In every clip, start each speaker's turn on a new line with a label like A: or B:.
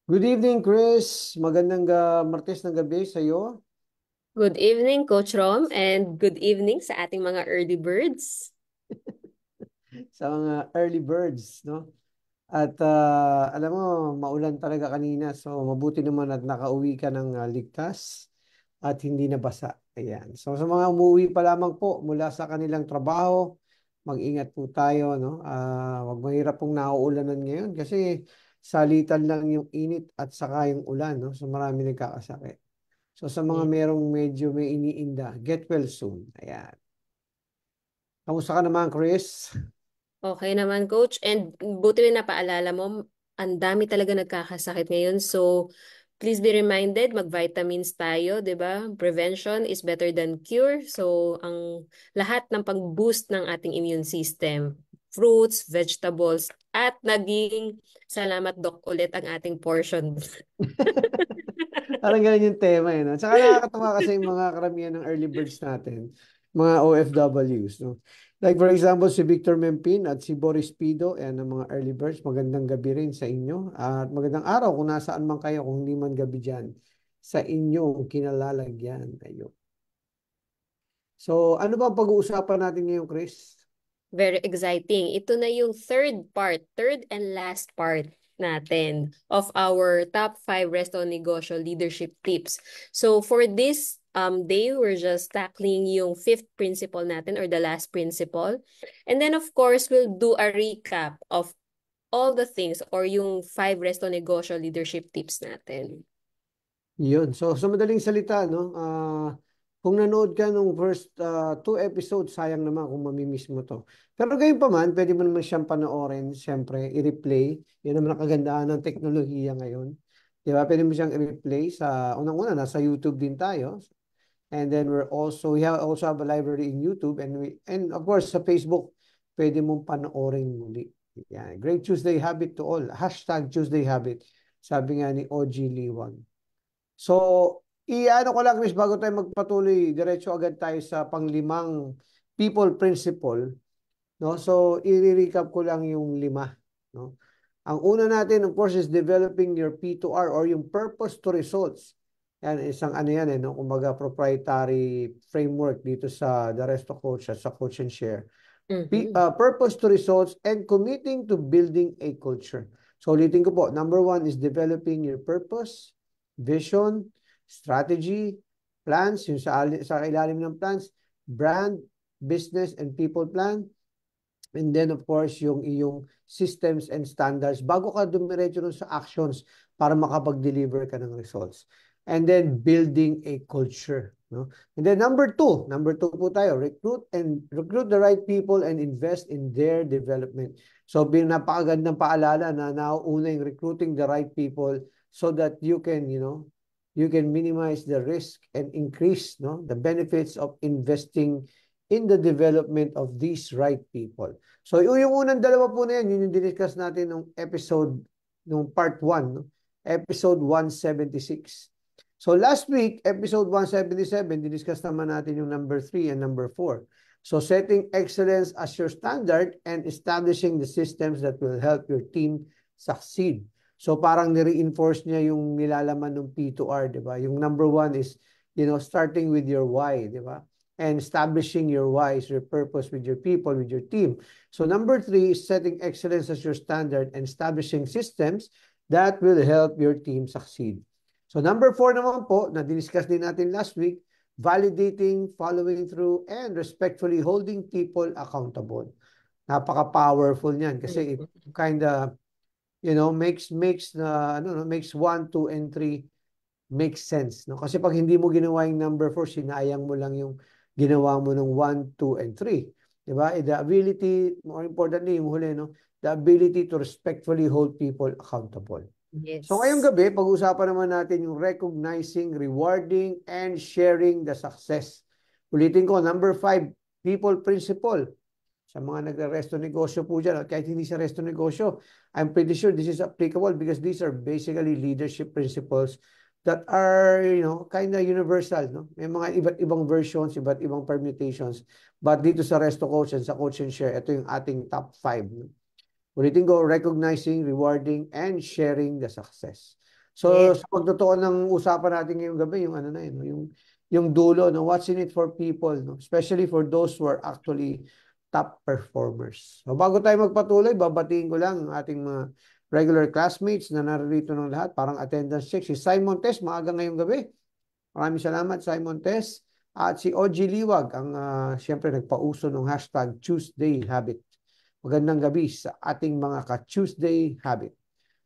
A: Good evening, Chris. Magandang Martes ng gabi sa iyo,
B: Good evening, Coach Rom, and good evening sa ating mga early birds.
A: sa mga early birds, no? At alam mo, maulan talaga kanina. So mabuti naman at nakauwi ka ng ligtas at hindi nabasa. Ayan. So sa mga umuwi pa lamang po mula sa kanilang trabaho, mag-ingat po tayo, no? Wag mahirap pong nauulanan ngayon kasi salitan lang yung init at saka yung ulan, no? So marami nagkakasakit. So sa mga
B: Yeah.
A: merong medyo may iniinda, get well soon. Ayan. Kamusta ka naman, Chris?
B: Okay naman, Coach. And buti rin napaalala mo, ang dami talaga nagkakasakit ngayon. So, please be reminded, mag-vitamins tayo, di ba? Prevention is better than cure. So, ang lahat ng pag-boost ng ating immune system, fruits, vegetables, at naging salamat, Doc, ulit ang ating portion.
A: Parang ganun yung tema eh. No? Tsaka nakakatawa kasi yung mga karamihan ng early birds natin, mga OFWs. No? Like for example, si Victor Mempin at si Boris Pido, yan ang mga early birds. Magandang gabi rin sa inyo. At magandang araw kung nasaan man kayo, kung hindi man gabi dyan, sa inyong kinalalagyan. Ayun. So, ano ba ang pag-uusapan natin ngayon, Chris?
B: Very exciting. Ito na yung third and last part natin of our top 5 Resto Negosyo leadership tips. So for this day, we're just tackling yung fifth principle natin or the last principle. And then of course, we'll do a recap of all the things or yung 5 Resto Negosyo leadership tips natin.
A: Yun. So, sa madaling salita, no, kung nanood ka nung first two episodes, sayang naman kung mamimiss mo to. Pero gayon pa man, pwede mo naman siyang panoorin, siyempre, i-replay. Yan naman ang kagandahan ng teknolohiya ngayon. Di ba? Pwede mo siyang i-replay sa, unang-una, nasa YouTube din tayo. And then we also have a library in YouTube and of course sa Facebook, pwede mong panoorin muli. Yan. Great Tuesday Habit to all. Hashtag Tuesday Habit. Sabi nga ni OG Liwag. So, i-ano ko lang, Chris, bago tayo magpatuloy, diretso agad tayo sa panglimang people principle, no? So, i-recap ko lang yung lima, no? Ang una natin, of course, is developing your P2R or yung purpose to results. Yan, isang ano yan, no? Kumbaga, proprietary framework dito sa The Resto Coach at sa Coach and Share.
B: Mhm.
A: Purpose to results and committing to building a culture. So ulitin ko po, number one is developing your purpose, vision, strategy, plans, yung sa ilalim ng plans, brand, business, and people plan. And then of course, yung iyong systems and standards bago ka dumiretso nun sa actions para makapag-deliver ka ng results. And then building a culture. No? And then number two po tayo, recruit the right people and invest in their development. So napakagandang paalala na nauuna yung recruiting the right people so that you can, you can minimize the risk and increase the benefits of investing in the development of these right people. So yung unang dalawa po na yan, yun yung diniscuss natin nung episode, nung part 1, no? Episode 176. So last week, episode 177, diniscuss naman natin yung number 3 and number 4. So setting excellence as your standard and establishing the systems that will help your team succeed. So parang ni-reinforce niya yung nilalaman ng P2R, di ba? Yung number 1 is, starting with your why, di ba? And establishing your why is your purpose with your people, with your team. So number 3 is setting excellence as your standard and establishing systems that will help your team succeed. So number 4 naman po, na diniscuss din natin last week, validating, following through, and respectfully holding people accountable. Napaka-powerful niyan kasi it
B: Mhm.
A: kind of, makes 1, 2, and 3 makes sense, no? Kasi pag hindi mo ginawa yung number 4, sinayang mo lang yung ginawa mo ng 1, 2, and 3. Diba? The ability, more importantly, yung huli, no? The ability to respectfully hold people accountable. So ngayong
B: Yes.
A: gabi, pag-usapan naman natin yung recognizing, rewarding, and sharing the success. Ulitin ko, number 5, people principle. Sa mga nagre-resto negosyo po dyan, at kahit hindi sa resto negosyo, I'm pretty sure this is applicable because these are basically leadership principles that are, kind of universal. No? May mga iba't ibang versions, iba't ibang permutations. But dito sa Resto Coach and sa Coach and Share, ito yung ating top 5. No? Ulitin ko, recognizing, rewarding, and sharing the success. So,
B: Yes.
A: sa pagtotoo ng usapan natin ngayong gabi, yung ano na yun, no? Yung dulo, no? What's in it for people, no? Especially for those who are actually top performers. So, bago tayo magpatuloy, babatiin ko lang ang ating mga regular classmates na narito ng lahat, parang attendance check. Si Simon Tess, maaga ngayong gabi. Maraming salamat, Simon Tess. At si OG Liwag, ang siyempre nagpauso ng hashtag Tuesday Habit. Magandang gabi sa ating mga ka-Tuesday Habit.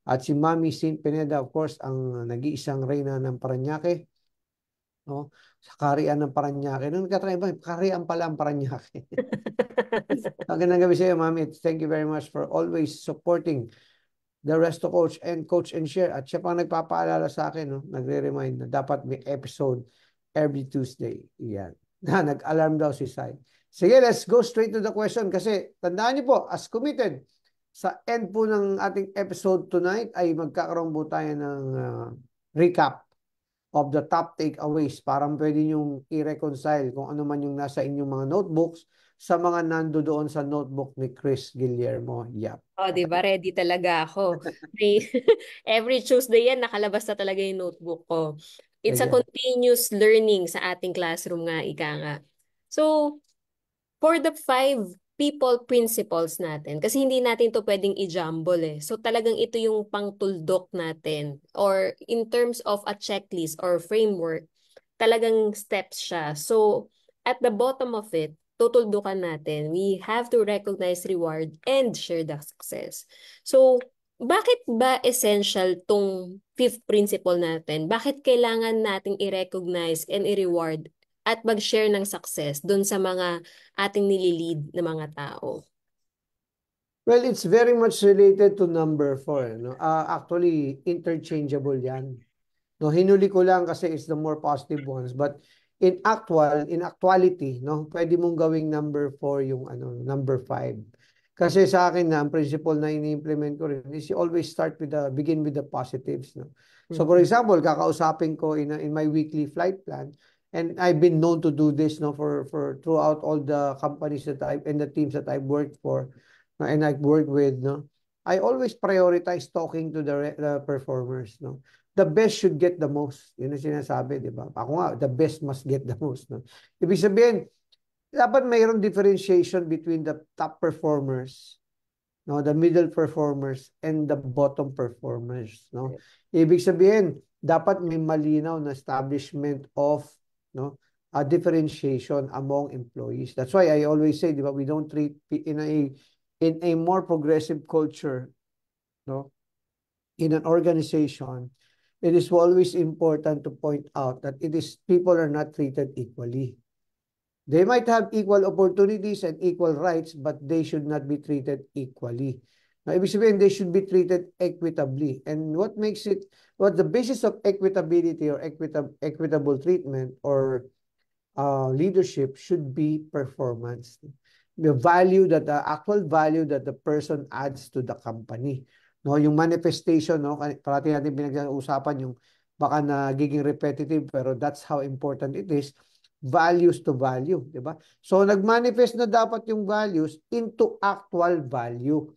A: At si Mami Saint Pineda, of course, ang nag-iisang reyna ng Paranaque. No? Sa Karian ng Paranaque. Nung nagkatry ba, Karian pala ang Paranaque. Magandang gabi sa iyo, Mami. Thank you very much for always supporting the Resto Coach and Coach and Share. At siya pang nagpapaalala sa akin, no? Nagre-remind na dapat may episode every Tuesday. Yan. Nag-alarm daw si Sai. Sige, let's go straight to the question kasi tandaan niyo po, as committed, sa end po ng ating episode tonight ay magkakaroon po tayo ng recap of the top takeaways. Parang pwede niyong i-reconcile kung ano man yung nasa inyong mga notebooks sa mga nando doon sa notebook ni Chris Guillermo Yap.
B: Oh, di
A: Okay?
B: ba? Ready talaga ako. May, every Tuesday yan, nakalabas na talaga yung notebook ko. It's a
A: Sige.
B: continuous learning sa ating classroom nga, ika nga. So, for the 5 people principles natin, kasi hindi natin to pwedeng i-jumble eh. So, talagang ito yung pangtuldok natin. Or in terms of a checklist or framework, talagang steps siya. So, at the bottom of it, tutuldukan natin, we have to recognize reward and share the success. So, bakit ba essential tong fifth principle natin? Bakit kailangan nating i-recognize and i-reward at mag-share ng success dun sa mga ating nililid na mga tao?
A: Well, it's very much related to number 4. No? Actually, interchangeable yan. No, hinuli ko lang kasi it's the more positive ones. But in actuality, no, pwede mong gawing number 4 yung number 5. Kasi sa akin na ang principle na ini-implement ko rin is you always begin with the positives, no. So for
B: Mhm.
A: example, kakausapin ko in my weekly flight plan, and I've been known to do this, no, for throughout all the companies that I and the teams that I've worked for, no, and I've worked with, no. I always prioritize talking to the performers, no. The best should get the most. Yun ang sinasabi, di ba? Ako nga, the best must get the most, no. Ibig sabihin, dapat mayroong differentiation between the top performers, no, the middle performers, and the bottom performers, no. Ibig sabihin, dapat may malinaw na establishment of, no, a differentiation among employees. That's why I always say, di ba, we don't treat in a more progressive culture, no, in an organization, it is always important to point out that people are not treated equally. They might have equal opportunities and equal rights, but they should not be treated equally. Now, ibig sabihin, they should be treated equitably. And what the basis of equitability or equitable treatment or leadership should be performance. The actual value that the person adds to the company. No, yung manifestation, no, parati natin pinag-uusapan yung baka nagiging repetitive pero that's how important it is. Values to value, di ba? So nag-manifest na dapat yung values into actual value.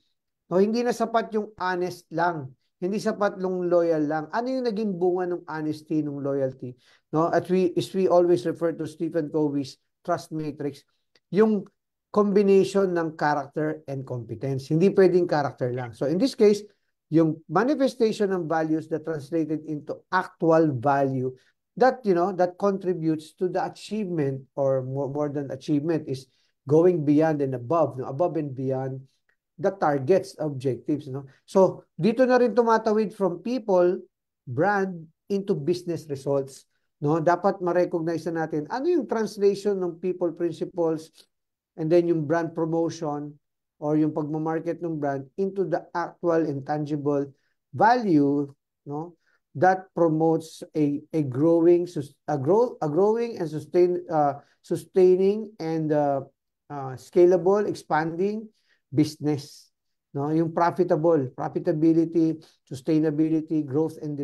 A: No, hindi na sapat yung honest lang. Hindi sapat yung loyal lang. Ano yung naging bunga ng honesty, ng loyalty? No, as we always refer to Stephen Covey's trust matrix, yung combination ng character and competence. Hindi pwedeng character lang. So in this case, yung manifestation ng values that translated into actual value that contributes to the achievement or more than achievement is going beyond and above, no? Above and beyond the targets, objectives, no? So, dito na rin tumatawid from people, brand, into business results, no? Dapat ma-recognize na natin ano yung translation ng people principles and then yung brand promotion or yung pagmamarket ng brand into the actual intangible value, no? That promotes a growing and sustaining and scalable, expanding business, no, yung profitability, sustainability, growth and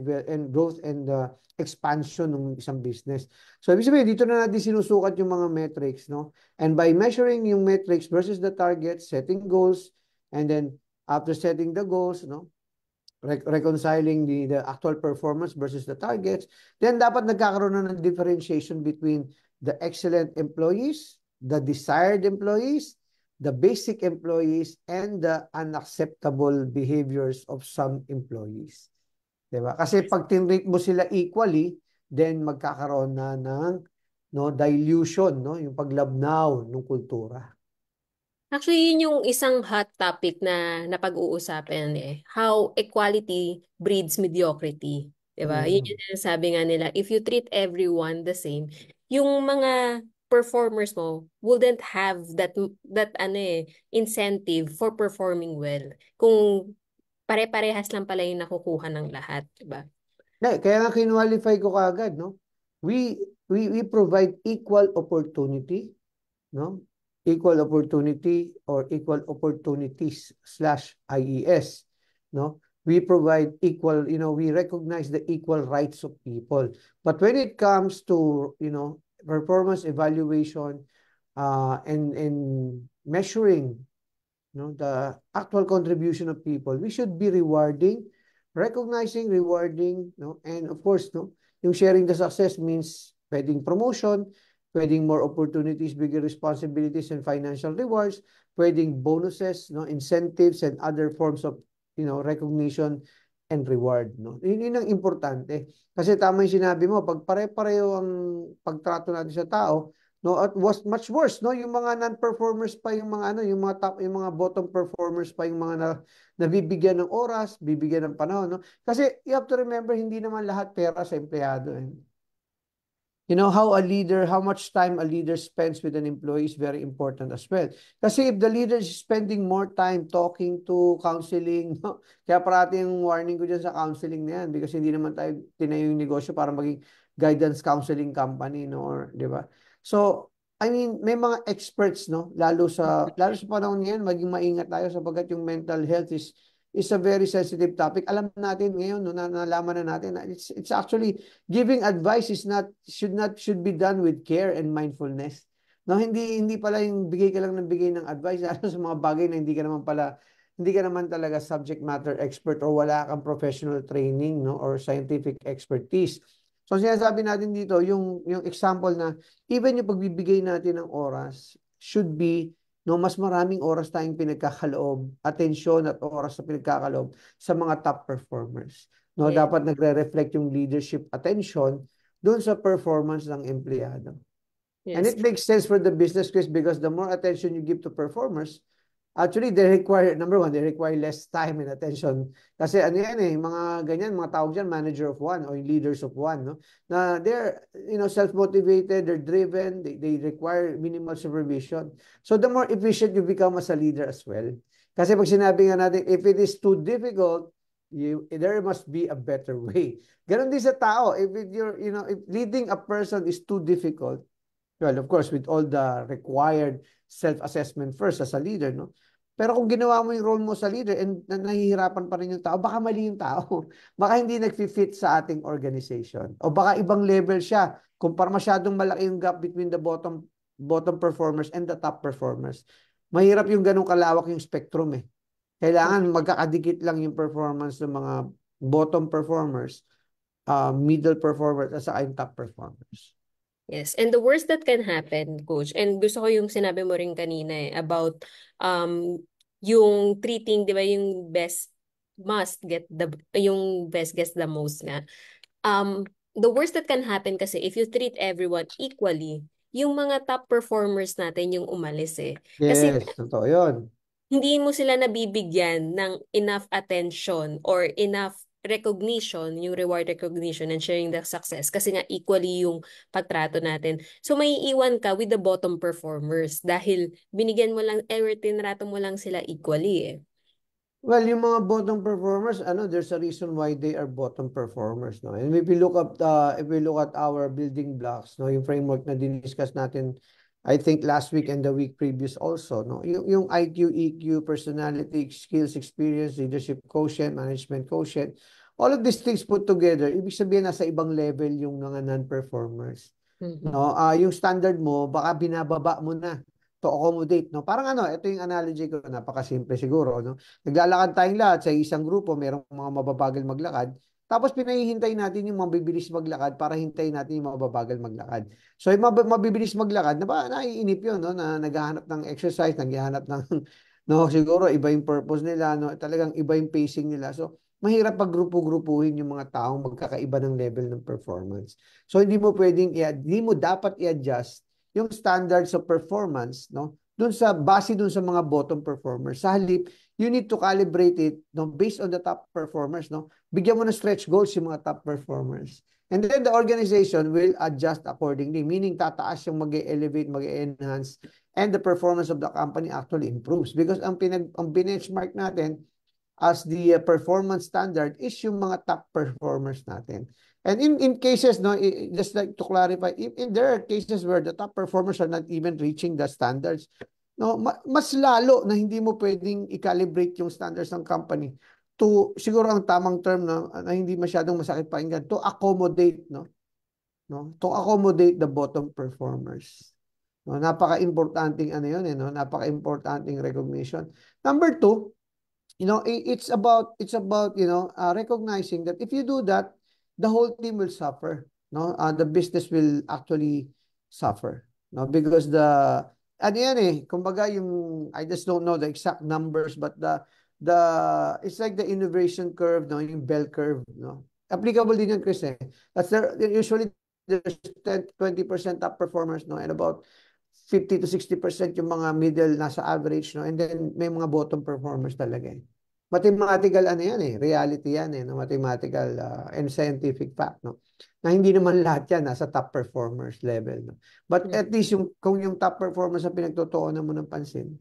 A: expansion ng isang business. So ibig sabihin dito na natin sinusukat yung mga metrics, no, and by measuring yung metrics versus the target, setting goals, and then after setting the goals, no, reconciling the actual performance versus the targets, then dapat nagkakaroon na ng differentiation between the excellent employees, the desired employees, the basic employees, and the unacceptable behaviors of some employees. Diba? Kasi pag tinrate mo sila equally, then magkakaroon na ng dilution, yung paglabnaw ng kultura.
B: Actually, yun yung isang hot topic na napag-uusapan How equality breeds mediocrity. Diba? Yun yung sabi nga nila, if you treat everyone the same, yung mga performers mo wouldn't have that incentive for performing well. Kung pare-parehas lang pala yung nakukuha ng lahat, diba?
A: Kaya nga kinwalify ko kaagad, no? We provide equal opportunity, no? Equal opportunity or equal opportunities /IES, no? We provide equal, we recognize the equal rights of people. But when it comes to, performance evaluation and measuring, the actual contribution of people, we should be recognizing, rewarding, and of course, yung sharing the success means pwedeng promotion, pwedeng more opportunities, bigger responsibilities, and financial rewards, pwedeng bonuses, incentives, and other forms of, recognition and reward. Yun ang importante. Kasi tama yung sinabi mo, pag pare-pareho ang pagtrato natin sa tao, at was much worse, yung mga non-performers pa, yung mga yung mga top, yung mga bottom performers pa, yung mga nabibigyan ng oras, bibigyan ng panahon, Kasi you have to remember, hindi naman lahat pera sa empleyado. How much time a leader spends with an employee is very important as well. Kasi if the leader is spending more time talking to, counseling, kaya parati yung warning ko dyan sa counseling na yan, because hindi naman tayo tinayo yung negosyo para maging guidance counseling company, or, di ba? So, I mean, may mga experts, lalo sa panahon ngayon, maging maingat tayo sapagkat yung mental health is a very sensitive topic. Alam natin ngayon, nalaman na natin, it's actually giving advice should be done with care and mindfulness. Hindi pala yung bigay ka lang ng bigay ng advice lalo sa mga bagay na hindi ka naman talaga subject matter expert or wala kang professional training, or scientific expertise. So sinasabi natin dito, yung example na even yung pagbibigay natin ng oras should be mas maraming oras tayong pinagkakaloob, atensyon at oras na pinagkakaloob sa mga top performers.
B: Yeah.
A: Dapat nagre-reflect yung leadership attention doon sa performance ng empleyado.
B: Yes.
A: And it makes sense for the business, Chris, because the more attention you give to performers, actually, number one, they require less time and attention. Kasi mga ganyan, mga tawag dyan, manager of one or leaders of one, na they're, self-motivated, they're driven, they require minimal supervision. So the more efficient you become as a leader as well. Kasi pag sinabi nga natin, if it is too difficult, there must be a better way. Ganon din sa tao. If leading a person is too difficult, well, of course, with all the required self-assessment first as a leader, Pero kung ginawa mo yung role mo sa leader and nahihirapan pa rin yung tao, baka mali yung tao. Baka hindi nag-fit sa ating organization. O baka ibang level siya. Kung masyadong malaki yung gap between the bottom performers and the top performers. Mahirap yung ganong kalawak yung spectrum Kailangan magkakadikit lang yung performance ng mga bottom performers, middle performers, at saka yung top performers.
B: Yes, and the worst that can happen, Coach, and gusto ko yung sinabi mo rin kanina about yung treating, di ba, yung best gets the most nga. The worst that can happen kasi if you treat everyone equally, yung mga top performers natin yung umalis Kasi
A: Yes, totoo yun.
B: hindi mo sila nabibigyan ng enough attention or enough recognition, yung reward recognition and sharing the success kasi nga equally yung pagtrato natin. So may iwan ka with the bottom performers dahil binigyan mo lang, tinrato mo lang sila equally
A: Well, yung mga bottom performers, there's a reason why they are bottom performers, And if we look at our building blocks, yung framework na diniscuss natin, I think last week and the week previous also, Yung IQ, EQ, personality, skills, experience, leadership quotient, management quotient, all of these things put together, ibig sabihin nasa ibang level yung mga non-performers.
B: Mm-hmm.
A: Yung standard mo, baka binababa mo na to accommodate, no? Parang ano, ito yung analogy ko, napakasimple siguro, no? Naglalakad tayong lahat sa isang grupo, merong mga mababagal maglakad, tapos pinahihintay natin yung mabibilis maglakad para hintayin natin yung mababagal maglakad. So, yung mabibilis maglakad, naiinip yun, no? Na naghahanap ng exercise, naghahanap ng, no, siguro iba yung purpose nila, no? Talagang iba yung pacing nila. So, mahirap pag grupo-grupuhin yung mga taong magkakaiba ng level ng performance. So, hindi mo dapat i-adjust yung standards of performance, no? Base dun sa mga bottom performers. Sa halip, you need to calibrate it, no, based on the top performers, no? Bigyan mo ng stretch goals yung mga top performers. And then the organization will adjust accordingly, meaning tataas yung mag-elevate, mag-enhance, and the performance of the company actually improves. Because ang benchmark natin as the performance standard is yung mga top performers natin. And in cases, no, just like to clarify, in there are cases where the top performers are not even reaching the standards. No, mas lalo na hindi mo pwedeng i-calibrate yung standards ng company to, siguro ang tamang term na hindi masyadong masakit pakinggan, to accommodate, no, to accommodate the bottom performers. No, napaka-importanting ano yun, no, napaka-importanting recognition. Number two, it's about recognizing that if you do that, the whole team will suffer. No, the business will actually suffer. No, because ano yan kumbaga yung, I just don't know the exact numbers, but the it's like the innovation curve, no, yung bell curve, no. Applicable din yun, Chris. That's usually there's 10-20% top performers, no, and about 50 to 60% yung mga middle nasa average, no? And then may mga bottom performers talaga Mathematical ano yan reality yan no? Mathematical and scientific fact, no? Na hindi naman lahat yan nasa top performers level, no? But at least kung yung top performers na pinagtutuunan mo ng pansin,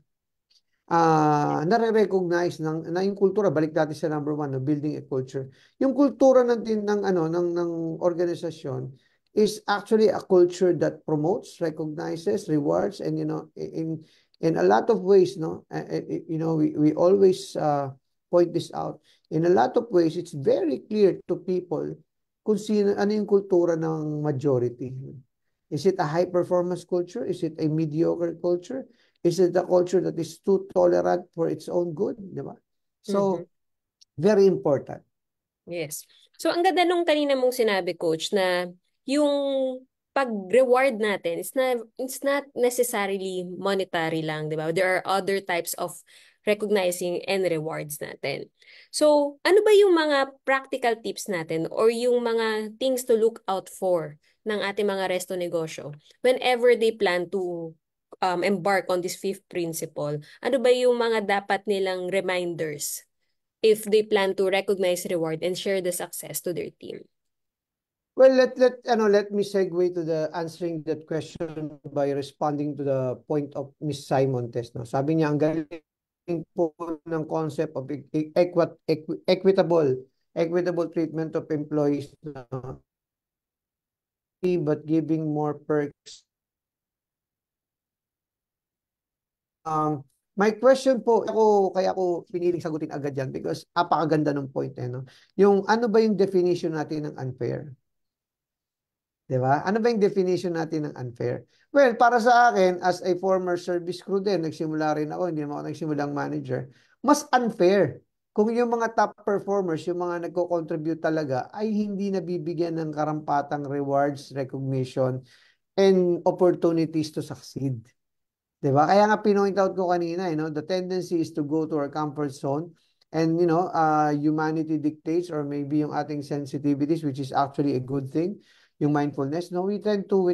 A: nare-recognize na yung kultura, balik natin sa number one, no, building a culture. Yung kultura ng organisasyon is actually a culture that promotes, recognizes, rewards, and in a lot of ways, no, we always point this out. In a lot of ways, it's very clear to people kung ano yung kultura ng majority. Is it a high performance culture? Is it a mediocre culture? Is it a culture that is too tolerant for its own good? Diba? So, very important.
B: Yes. So, ang ganda nung kanina mong sinabi, Coach, na yung pag-reward natin, it's not necessarily monetary lang, di ba? There are other types of recognizing and rewards natin. So, ano ba yung mga practical tips natin or yung mga things to look out for ng ating mga resto negosyo whenever they plan to embark on this fifth principle? Ano ba yung mga dapat nilang reminders if they plan to recognize, reward, and share the success to their team?
A: Well, let me segue to the answering that question by responding to the point of Miss Simon Test. No? Sabi niya, ang galing po ng concept of equitable treatment of employees, no? But giving more perks. My question po, kaya ako piniling sagutin agad yan because apakaganda ng point no? Yung ano ba yung definition natin ng unfair? Diba? Ano ba yung definition natin ng unfair? Well, para sa akin, as a former service crew din, nagsimula rin ako, hindi naman ako nagsimulang manager, mas unfair kung yung mga top performers, yung mga nagko-contribute talaga, ay hindi nabibigyan ng karampatang rewards, recognition, and opportunities to succeed. Diba? Kaya nga pinoint out ko kanina, the tendency is to go to our comfort zone and, humanity dictates or maybe yung ating sensitivities, which is actually a good thing, yung mindfulness, no? We tend to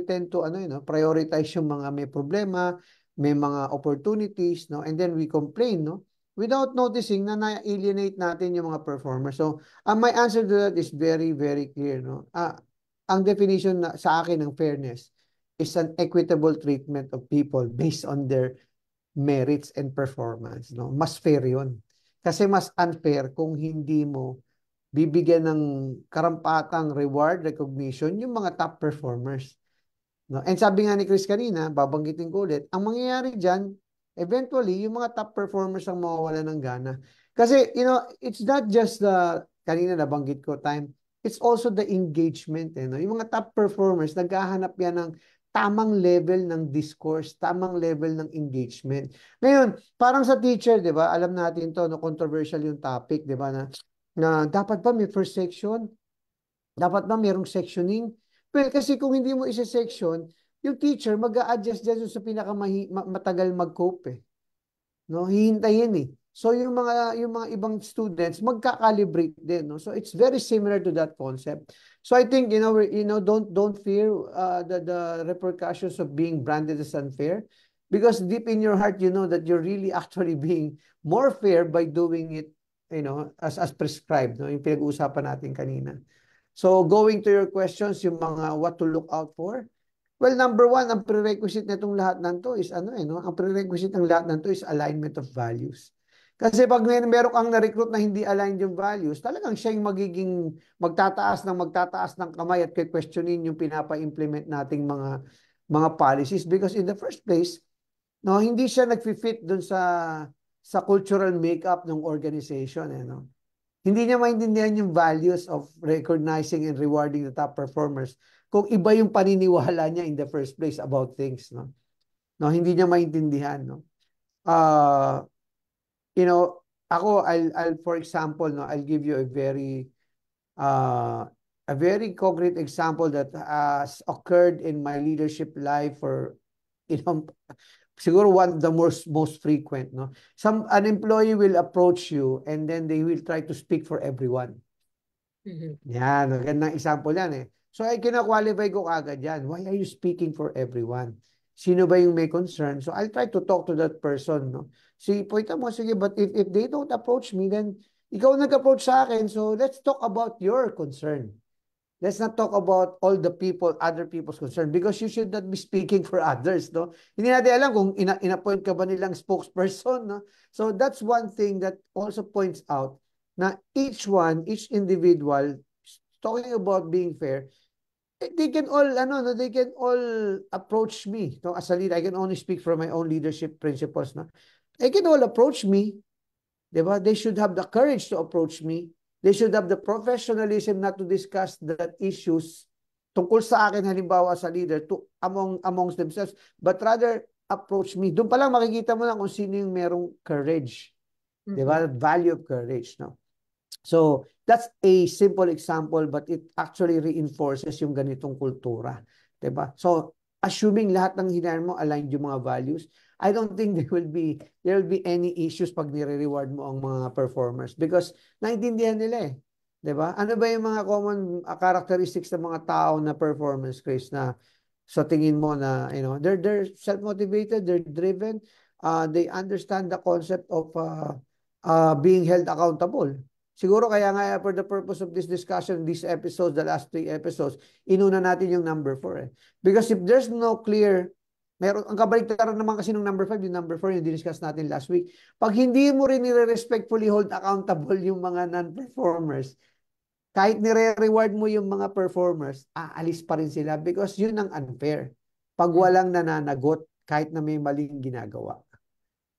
A: prioritize yung mga may problema, may mga opportunities, no? And then we complain, no? Without noticing na na-alienate natin yung mga performers. So, my answer to that is very, very clear, no? Ang definition sa akin ng fairness is an equitable treatment of people based on their merits and performance, no? Mas fair 'yun. Kasi mas unfair kung hindi mo bibigyan ng karampatang reward, recognition yung mga top performers. No? And sabi nga ni Chris kanina, babanggitin ko ulit, ang mangyayari diyan, eventually yung mga top performers ang mawawala ng gana. Kasi it's not just the kanina nabanggit ko time, it's also the engagement, no? Yung mga top performers naghahanap yan ng tamang level ng discourse, tamang level ng engagement. Ngayon, parang sa teacher, 'di ba? Alam natin 'to, no, controversial yung topic, 'di ba, na dapat ba may first section? Dapat ba mayroong sectioning? Well, kasi kung hindi mo isa-section, yung teacher mag-a-adjust dyan sa matagal mag-cope eh. No, hihintayin eh. So yung mga ibang students magka-calibrate din, no. So it's very similar to that concept. So I think don't fear the repercussions of being branded as unfair, because deep in your heart you know that you're really actually being more fair by doing it, as prescribed, no, yung pinag-uusapan natin kanina. So going to your questions, yung mga what to look out for. Well, number one, ang prerequisite nitong lahat ng to is ang prerequisite ng lahat ng to is alignment of values. Kasi pag meron kang na-recruit na hindi aligned yung values, talagang siya yung magiging magtataas ng kamay at questionin yung pinapa-implement nating mga policies, because in the first place, no, hindi siya nagfi-fit dun sa cultural makeup ng organization, no. Hindi niya maintindihan yung values of recognizing and rewarding the top performers kung iba yung paniniwala niya in the first place about things, no? No, hindi niya maintindihan, no? Uh, I'll for example, no, I'll give you uh, a very concrete example that has occurred in my leadership life, or siguro one of the most frequent, no? An employee will approach you and then they will try to speak for everyone. Yan, magandang example yan eh. So ay kina-qualify ko kagad yan. Why are you speaking for everyone? Sino ba yung may concern? So I'll try to talk to that person, no? Point mo, sige, but if they don't approach me, then ikaw nag-approach sa akin, so let's talk about your concern. Let's not talk about all the other people's concern, because you should not be speaking for others, no? Hindi natin alam kung in-appoint ka ba nilang spokesperson, no? So that's one thing that also points out na each individual, talking about being fair, they can all approach me, no? As a leader, I can only speak from my own leadership principles, no? They can all approach me, diba? They should have the courage to approach me. They should have the professionalism not to discuss that issues tungkol sa akin, halimbawa sa leader, amongst themselves, but rather approach me. Doon pa lang makikita mo na kung sino yung merong courage. Diba? Value of courage, no? So, that's a simple example, but it actually reinforces yung ganitong kultura. Diba? So, assuming lahat ng hinayaan mo aligned yung mga values, I don't think there will be any issues pag nire-reward mo ang mga performers, because naintindihan nila eh. 'Di ba? Ano ba yung mga common characteristics ng mga tao na performance, Chris, na sa tingin mo na they're self-motivated, they're driven, they understand the concept of being held accountable. Siguro kaya nga for the purpose of this discussion, these episodes, the last 3 episodes, inuna natin yung number 4 eh. Because if there's no clear, ang kabaliktaran naman kasi ng number 5, yung number 4, yung diniscuss natin last week. Pag hindi mo rin nire-respectfully hold accountable yung mga non-performers, kahit nire-reward mo yung mga performers, aalis pa rin sila, because yun ang unfair. Pag walang nananagot, kahit na may maling ginagawa.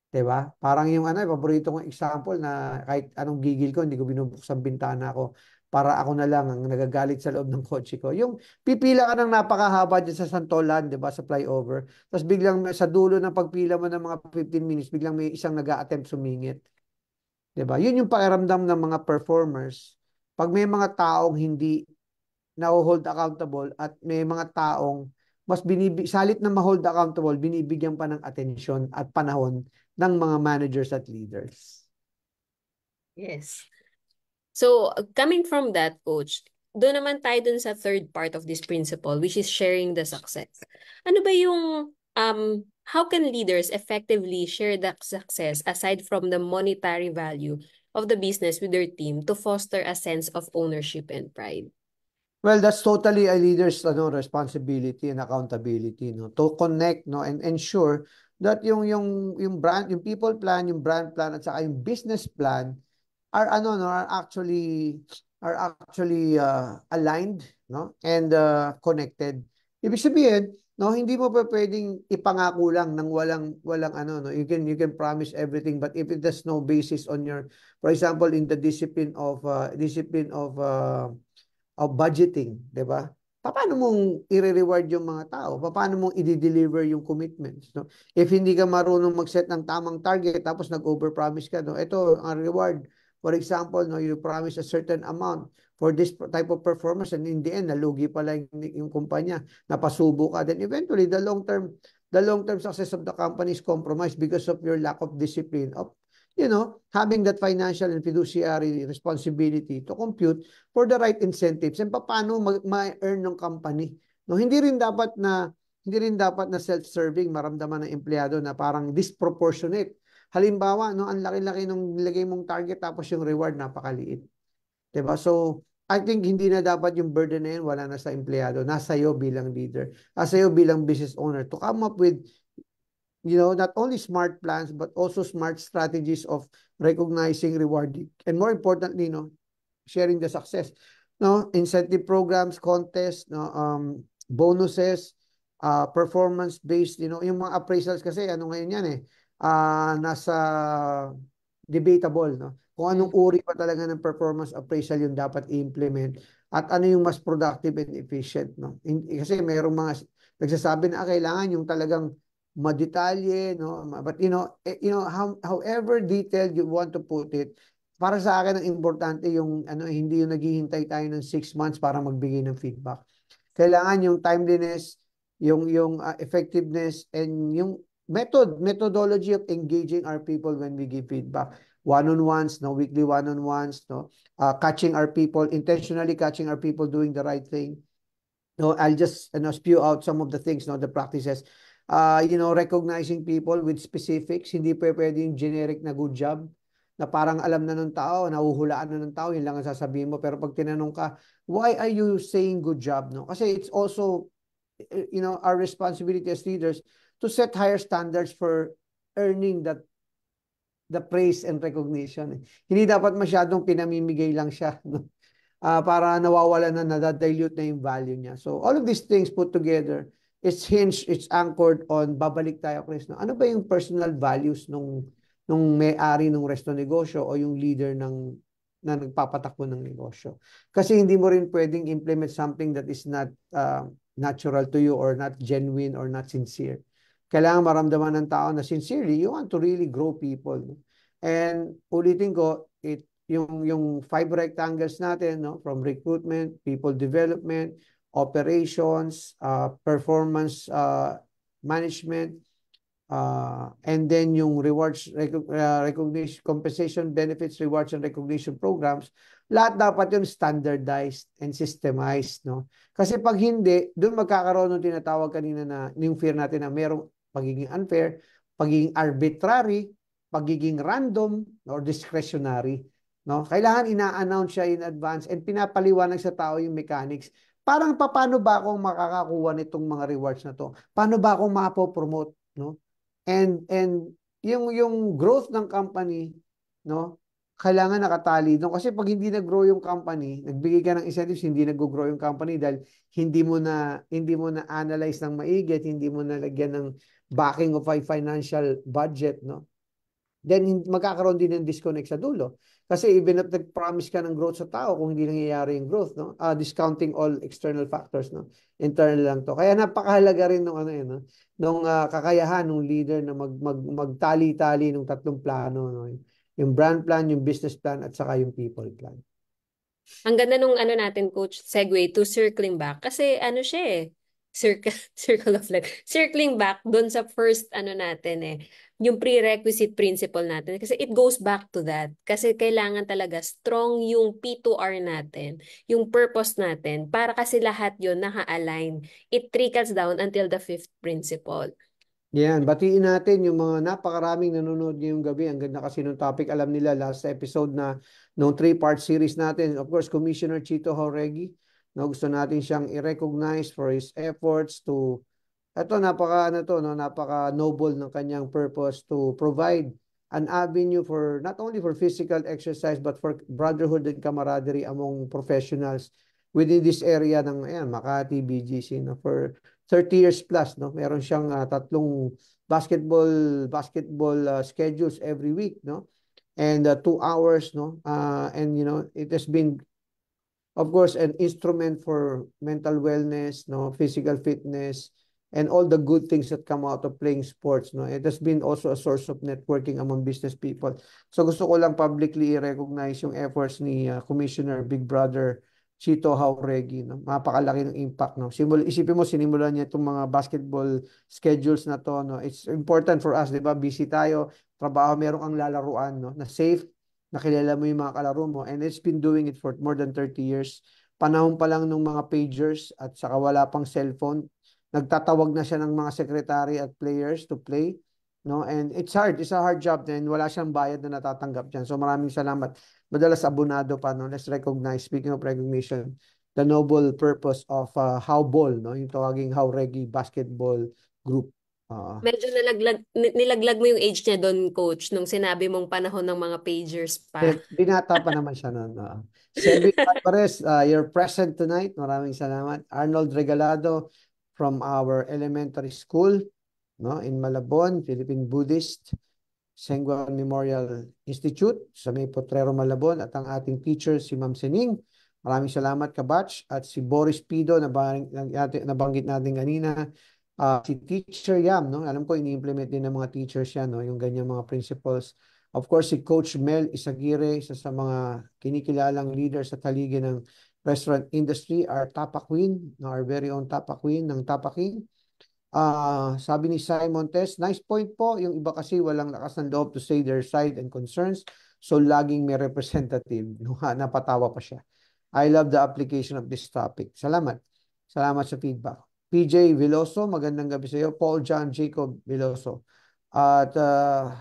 A: Diba? Parang yung paborito kong example na kahit anong gigil ko, hindi ko binubuksan bintana ko para ako na lang ang nagagalit sa loob ng kotse ko. Yung pipila ka ng napakahaba dyan sa Santolan, diba, sa flyover. Tapos biglang sa dulo ng pagpila mo ng mga 15 minutes, biglang may isang nag-a-attempt sumingit. Diba? Yun yung pakiramdam ng mga performers. Pag may mga taong hindi na-hold accountable at may mga taong salit na ma-hold accountable, binibigyan pa ng atensyon at panahon ng mga managers at leaders.
B: Yes. So, coming from that, Coach, doon naman tayo dun sa third part of this principle, which is sharing the success. Ano ba yung, how can leaders effectively share the success aside from the monetary value of the business with their team to foster a sense of ownership and pride?
A: Well, that's totally a leader's responsibility and accountability, no, to connect, no, and ensure that yung brand, yung people plan, yung brand plan, at saka yung business plan are actually aligned, no, and connected. Ibig sabihin, no, hindi mo pa pwedeng ipangako lang ng walang no, you can promise everything, but if it has no basis on your, for example, in the discipline of budgeting, 'di ba? paano mong i-reward yung mga tao? Paano mong i-deliver yung commitments, no? If hindi ka marunong mag-set ng tamang target tapos nag-overpromise ka, no? Ito ang reward. For example, no, you promise a certain amount for this type of performance and in the end nalugi pala yung kumpanya, napasubo ka, then eventually the long term success of the company is compromised because of your lack of discipline of having that financial and fiduciary responsibility to compute for the right incentives and paano ma-earn ng company. No, hindi rin dapat na self-serving maramdaman ng empleyado na parang disproportionate. Halimbawa, no, ang laki-laki nung nilagay mong target tapos yung reward napakaliit. 'Di ba? So, I think hindi na dapat yung burden na yun wala na sa empleyado, nasa iyo bilang leader, nasa iyo bilang business owner to come up with not only smart plans, but also smart strategies of recognizing, rewarding, and more importantly, sharing the success. No, incentive programs, contests, no, bonuses, performance-based, yung mga appraisals kasi, ano ngayon yan nasa debatable, no? Kung anong uri pa talaga ng performance appraisal yung dapat i-implement at ano yung mas productive and efficient, no? Kasi mayroong mga nagsasabi na kailangan yung talagang madetalye, no? But however detailed you want to put it, para sa akin ang importante yung hindi yung naghihintay tayo ng 6 months para magbigay ng feedback. Kailangan yung timeliness, yung effectiveness, and yung methodology of engaging our people when we give feedback. One-on-ones, no, weekly one-on-ones, no, intentionally catching our people doing the right thing. No, I'll just spew out some of the things, no, the practices. Recognizing people with specifics, hindi pwedeng generic na good job na parang alam na ng tao, nahuhulaan na ng tao, yun lang ang sasabihin mo. Pero pag tinanong ka, why are you saying good job? No? Kasi it's also, our responsibility as leaders to set higher standards for earning the praise and recognition. Hindi dapat masyadong pinamimigay lang siya. No? Para nawawala na, nadadilute na yung value niya. So all of these things put together, it's anchored on, babalik tayo, Chris, no? Ano ba yung personal values nung may-ari ng resto negosyo o yung leader na nagpapatakbo ng negosyo? Kasi hindi mo rin pwedeng implement something that is not natural to you or not genuine or not sincere. Kailangan maramdaman ng tao na sincerely, you want to really grow people. No? And ulitin ko, yung 5 rectangles natin, no, from recruitment, people development, operations, performance management, and then yung rewards, recognition, compensation, benefits, rewards, and recognition programs, lahat dapat yun standardized and systemized, no? Kasi pag hindi, doon magkakaroon ng tinatawag kanina na yung fear natin na merong pagiging unfair, pagiging arbitrary, pagiging random, or discretionary. No? Kailangan ina-announce siya in advance and pinapaliwanag sa tao yung mechanics. Parang paano ba akong makakakuha nitong mga rewards na to? Paano ba akong mapopromote, no? And yung growth ng company, no? Kailangan nakatali doon kasi pag hindi nag-grow yung company, nagbigay ka ng incentives, hindi nag-grow yung company dahil hindi mo na analyze ng maigi at hindi mo na lagyan ng backing of a financial budget, no? Then magkakaroon din ng disconnect sa dulo. Kasi even if nag-promise ka ng growth sa tao, kung hindi nangyayari yung growth, no? Discounting all external factors, no? Internal lang to. Kaya napakahalaga rin nung nung kakayahan ng leader na magtali-tali ng tatlong plano, no? Yung brand plan, yung business plan, at saka yung people plan.
B: Ang ganda nung natin, Coach, segue to circling back. Kasi siya circle of life. Circling back doon sa first natin yung prerequisite principle natin. Kasi it goes back to that. Kasi kailangan talaga strong yung P2R natin, yung purpose natin, para kasi lahat yon naka-align. It trickles down until the fifth principle.
A: Yan, batiin natin yung mga napakaraming nanonood ngayong gabi. Ang ganda kasi ng topic. Alam nila last episode na nung 3-part series natin. Of course, Commissioner Chito Jauregui. No, gusto natin siyang i-recognize for his efforts to, napaka noble ng kanyang purpose to provide an avenue for not only for physical exercise but for brotherhood and camaraderie among professionals within this area ng Makati, BGC, no, for 30 years plus, no? Meron siyang tatlong basketball schedules every week, no? And 2 hours, no? And it has been of course, an instrument for mental wellness, no, physical fitness, and all the good things that come out of playing sports, no. It has been also a source of networking among business people. So gusto ko lang publicly i-recognize yung efforts ni Commissioner Big Brother Chito Jauregui, no. Mapakalaki ng impact, no. Isipin mo, sinimulan niya itong mga basketball schedules na to, no. It's important for us, di ba? Busy tayo, trabaho, meron kang lalaruan, no, na safe, nakilala mo yung mga kalaro mo, and it's been doing it for more than 30 years. Panahon pa lang ng mga pagers at saka wala pang cellphone, nagtatawag na siya ng mga secretary at players to play, no? And it's a hard job, and wala siyang bayad na natatanggap diyan. So maraming salamat. Madalas abonado pa, no? Let's recognize, speaking of recognition, the noble purpose of Howball, no? Yung tawaging Jauregui Basketball Group.
B: Medyo nilaglag mo yung age niya doon, coach, nung sinabi mong panahon ng mga pagers pa.
A: Binata pa naman siya noon. Si Edwin Alvarez, you're present tonight. Maraming salamat. Arnold Regalado from our elementary school, no, in Malabon, Philippine Buddhist Sengguan Memorial Institute sa may Potrero, Malabon, at ang ating teacher si Ma'am Sening. Maraming salamat, kabatch. At si Boris Pido, nabanggit natin kanina. Si Teacher Yam, no? Alam ko, ini-implement din ng mga teachers yan, no? Yung ganyan mga principles. Of course, si Coach Mel Isagire, isa sa mga kinikilalang leader sa taligi ng restaurant industry, our Tapa Queen, no? Our very own Tapa Queen ng Tapa King. Sabi ni Simon Tess, nice point po. Yung iba kasi walang lakas ng loob to say their side and concerns. So, laging may representative. No? Napatawa pa siya. I love the application of this topic. Salamat. Salamat sa feedback. PJ Veloso, magandang gabi sa iyo. Paul John Jacob Veloso. At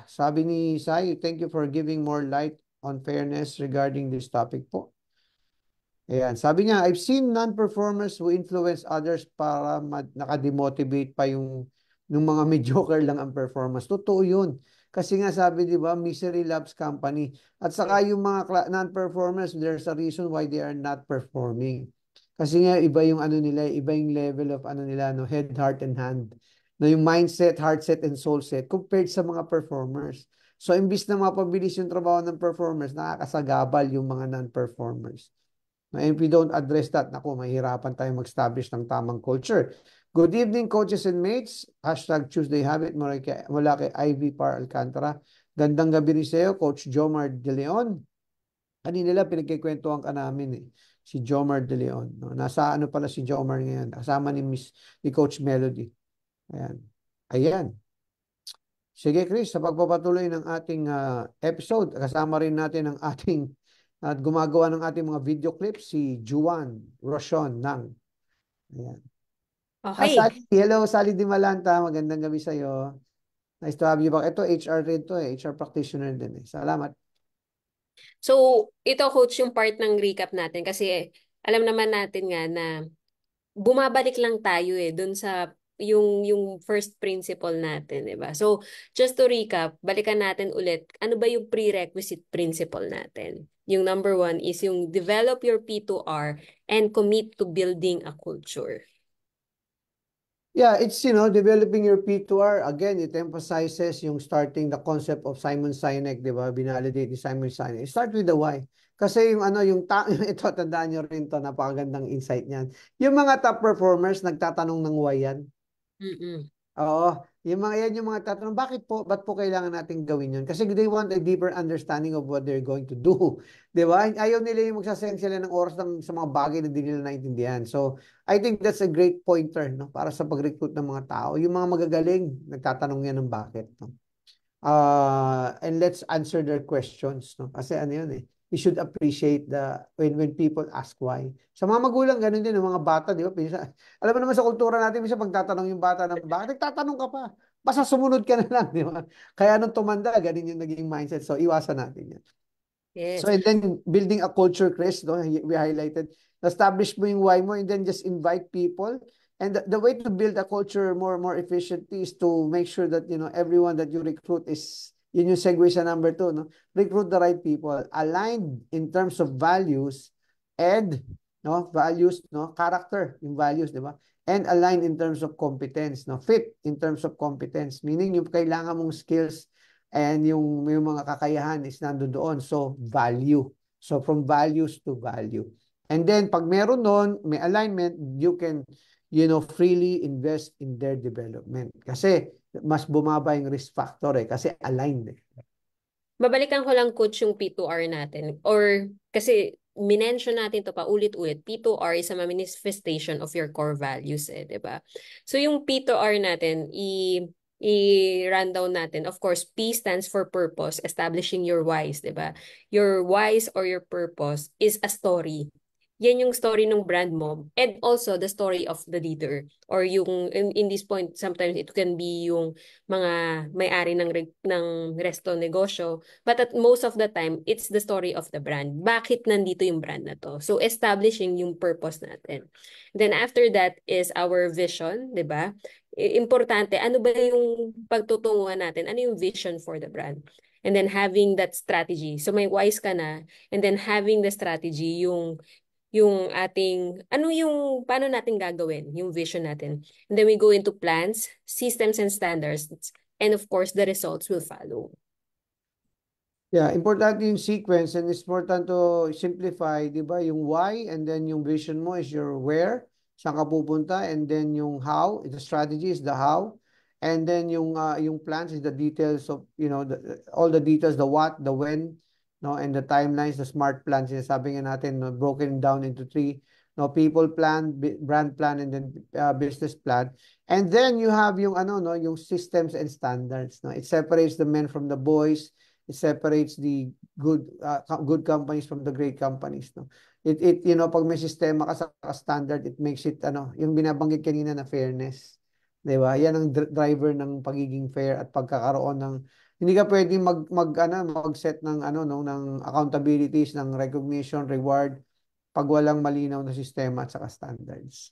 A: sabi ni Sai, thank you for giving more light on fairness regarding this topic po. Ayan. Sabi niya, I've seen non-performers who influence others para nakademotivate pa yung mga mediocre lang ang performance. Totoo yun. Kasi nga sabi, di ba, misery loves company. At saka yung mga non-performers, there's a reason why they are not performing. Kasi nga, iba yung ano nila, iba yung level of ano nila, no, head, heart, and hand. No, yung mindset, heart set, and soul set compared sa mga performers. So, imbis na mapabilis yung trabaho ng performers, nakakasagabal yung mga non-performers. And if we don't address that, naku, mahirapan tayo mag-establish ng tamang culture. Good evening, coaches and mates. Hashtag Tuesday Habit mula kay Ivy Par Alcantara. Gandang gabi rin sa iyo, Coach Jomar De Leon. Kanina nila pinagkikwentuhan ka namin eh. Si Jomar De Leon. No? Nasa ano pala si Jomar ngayon? Kasama ni Coach Melody. Ayan. Ayan. Sige, Chris, sa pagpapatuloy ng ating episode, kasama rin natin ang ating at gumagawa ng ating mga video clips, si Juan Rosion ng. Ayan.
B: Okay.
A: Sally, hello, Sally Di Malanta. Magandang gabi sa iyo. Nice to have you back. Ito, HR rin to eh. HR practitioner din eh. Salamat.
B: So, ito, coach, yung part ng recap natin kasi alam naman natin nga na bumabalik lang tayo dun sa yung first principle natin, 'di ba? So, just to recap, balikan natin ulit, ano ba yung prerequisite principle natin? Yung number one is yung develop your P2R and commit to building a culture.
A: Yeah, it's, developing your P2R. Again, it emphasizes yung starting the concept of Simon Sinek, di ba? Binalidate ni Simon Sinek. Start with the why. Kasi yung ito, tandaan nyo rin to, napakagandang insight niyan. Yung mga top performers, nagtatanong ng why yan.
B: Mm-mm.
A: Oo, yung mga tatanong, ba't po kailangan natin gawin yun? Kasi they want a deeper understanding of what they're going to do. Di ba? Ayaw nila yung magsasayang sila ng oras sa mga bagay na hindi nila naintindihan. So, I think that's a great pointer, no? Para sa pag-recruit ng mga tao. Yung mga magagaling, nagtatanong yan ng bakit, no? And let's answer their questions, no? Kasi ano yun eh. We should appreciate when people ask why. Sa mga magulang, ganun din, yung mga bata, di ba? Alam mo naman sa kultura natin, minsan pagtatanong yung bata ng bakit, nagtatanong ka pa. Basta sumunod ka na lang, di ba? Kaya nung tumanda, ganun yung naging mindset. So, iwasan natin yan.
B: Yes.
A: So, and then building a culture, Chris, no? We highlighted, establish mo yung why mo, and then just invite people. And the way to build a culture more efficiently is to make sure that, everyone that you recruit is, yun yung segue sa number 2, no? Recruit the right people, aligned in terms of values and, no, values, no, character, yung values, di ba? And aligned in terms of competence, no, fit in terms of competence, meaning yung kailangan mong skills and yung mga kakayahan is nandoon doon. So, value. So, from values to value. And then, pag meron nun, may alignment, you can, freely invest in their development. Kasi, mas bumaba yung risk factor kasi aligned eh.
B: Babalikan ko lang coach yung P2R natin. Or kasi minention natin to pa ulit-ulit. P2R is a manifestation of your core values eh, 'di ba? So yung P2R natin, i-rundown natin. Of course, P stands for purpose, establishing your whys, 'di ba? Your whys or your purpose is a story. Yan yung story ng brand mo and also the story of the leader or yung in this point sometimes it can be yung mga may-ari ng resto negosyo. But at most of the time, it's the story of the brand. Bakit nandito yung brand na to? So, establishing yung purpose natin. Then after that is our vision, di ba? Importante, ano ba yung pagtutunguhan natin? Ano yung vision for the brand? And then having that strategy. So, may wise ka na. And then having the strategy, yung ating, paano natin gagawin, yung vision natin. And then we go into plans, systems, and standards. And of course, the results will follow.
A: Yeah, important yung sequence and it's important to simplify, di ba? Yung why and then yung vision mo is your where, saan ka pupunta, and then yung how, the strategy is the how, and then yung plans is the details of, all the details, the what, the when, no, and the timelines, the smart plans, sinasabi nga natin, no, broken down into three, no, people plan, brand plan, and then business plan. And then you have yung yung systems and standards, no? It separates the men from the boys. It separates the good companies from the great companies, no. Pag may sistema ka sa standard, it makes it yung binabanggit kanina na fairness, 'di ba? Yan ang driver ng pagiging fair at pagkakaroon ng hindi ka pwedeng mag-set ng no ng accountabilities, ng recognition, reward pag walang malinaw na sistema at saka standards.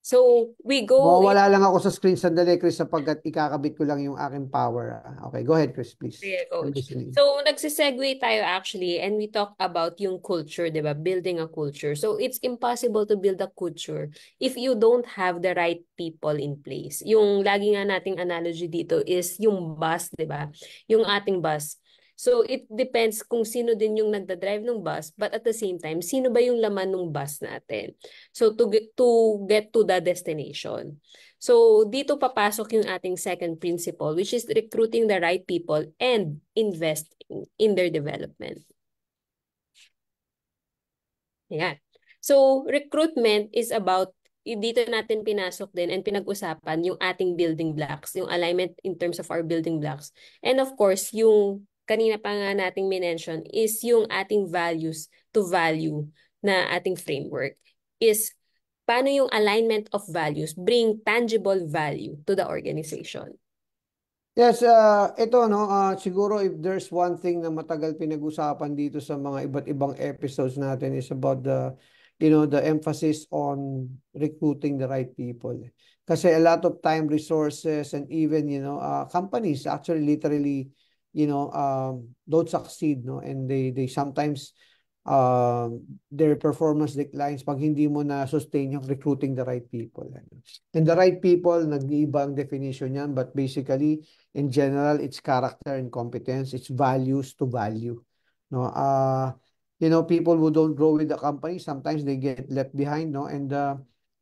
B: So, we go
A: Mawawala lang ako sa screen sandali, Chris, sapagkat ikakabit ko lang yung aking power. Okay, go ahead, Chris, please. I'm
B: Coach.
A: listening.
B: So, nagsisegue tayo actually and we talk about yung culture, di ba? Building a culture. So, it's impossible to build a culture if you don't have the right people in place. Yung lagi nga nating analogy dito is yung bus, di ba? Yung ating bus. So, it depends kung sino din yung nagda-drive ng bus, but at the same time, sino ba yung laman ng bus natin? So, to get to the destination. So, dito papasok yung ating second principle, which is recruiting the right people and investing in their development. Ayan. So, recruitment is about, dito natin pinasok din and pinag-usapan yung ating building blocks, yung alignment in terms of our building blocks. And of course, yung kanina pa nga nating minention is yung ating values to value na ating framework is paano yung alignment of values bring tangible value to the organization.
A: Yes, ito siguro if there's one thing na matagal pinag-usapan dito sa mga iba't ibang episodes natin is about the emphasis on recruiting the right people. Kasi a lot of time, resources, and even, companies actually literally, don't succeed, no? And they sometimes their performance declines pag hindi mo na sustain yung recruiting the right people. And the right people, nag-iiba ang definition yan, but basically, in general, it's character and competence, it's values to value. No, people who don't grow with the company, sometimes they get left behind, no, and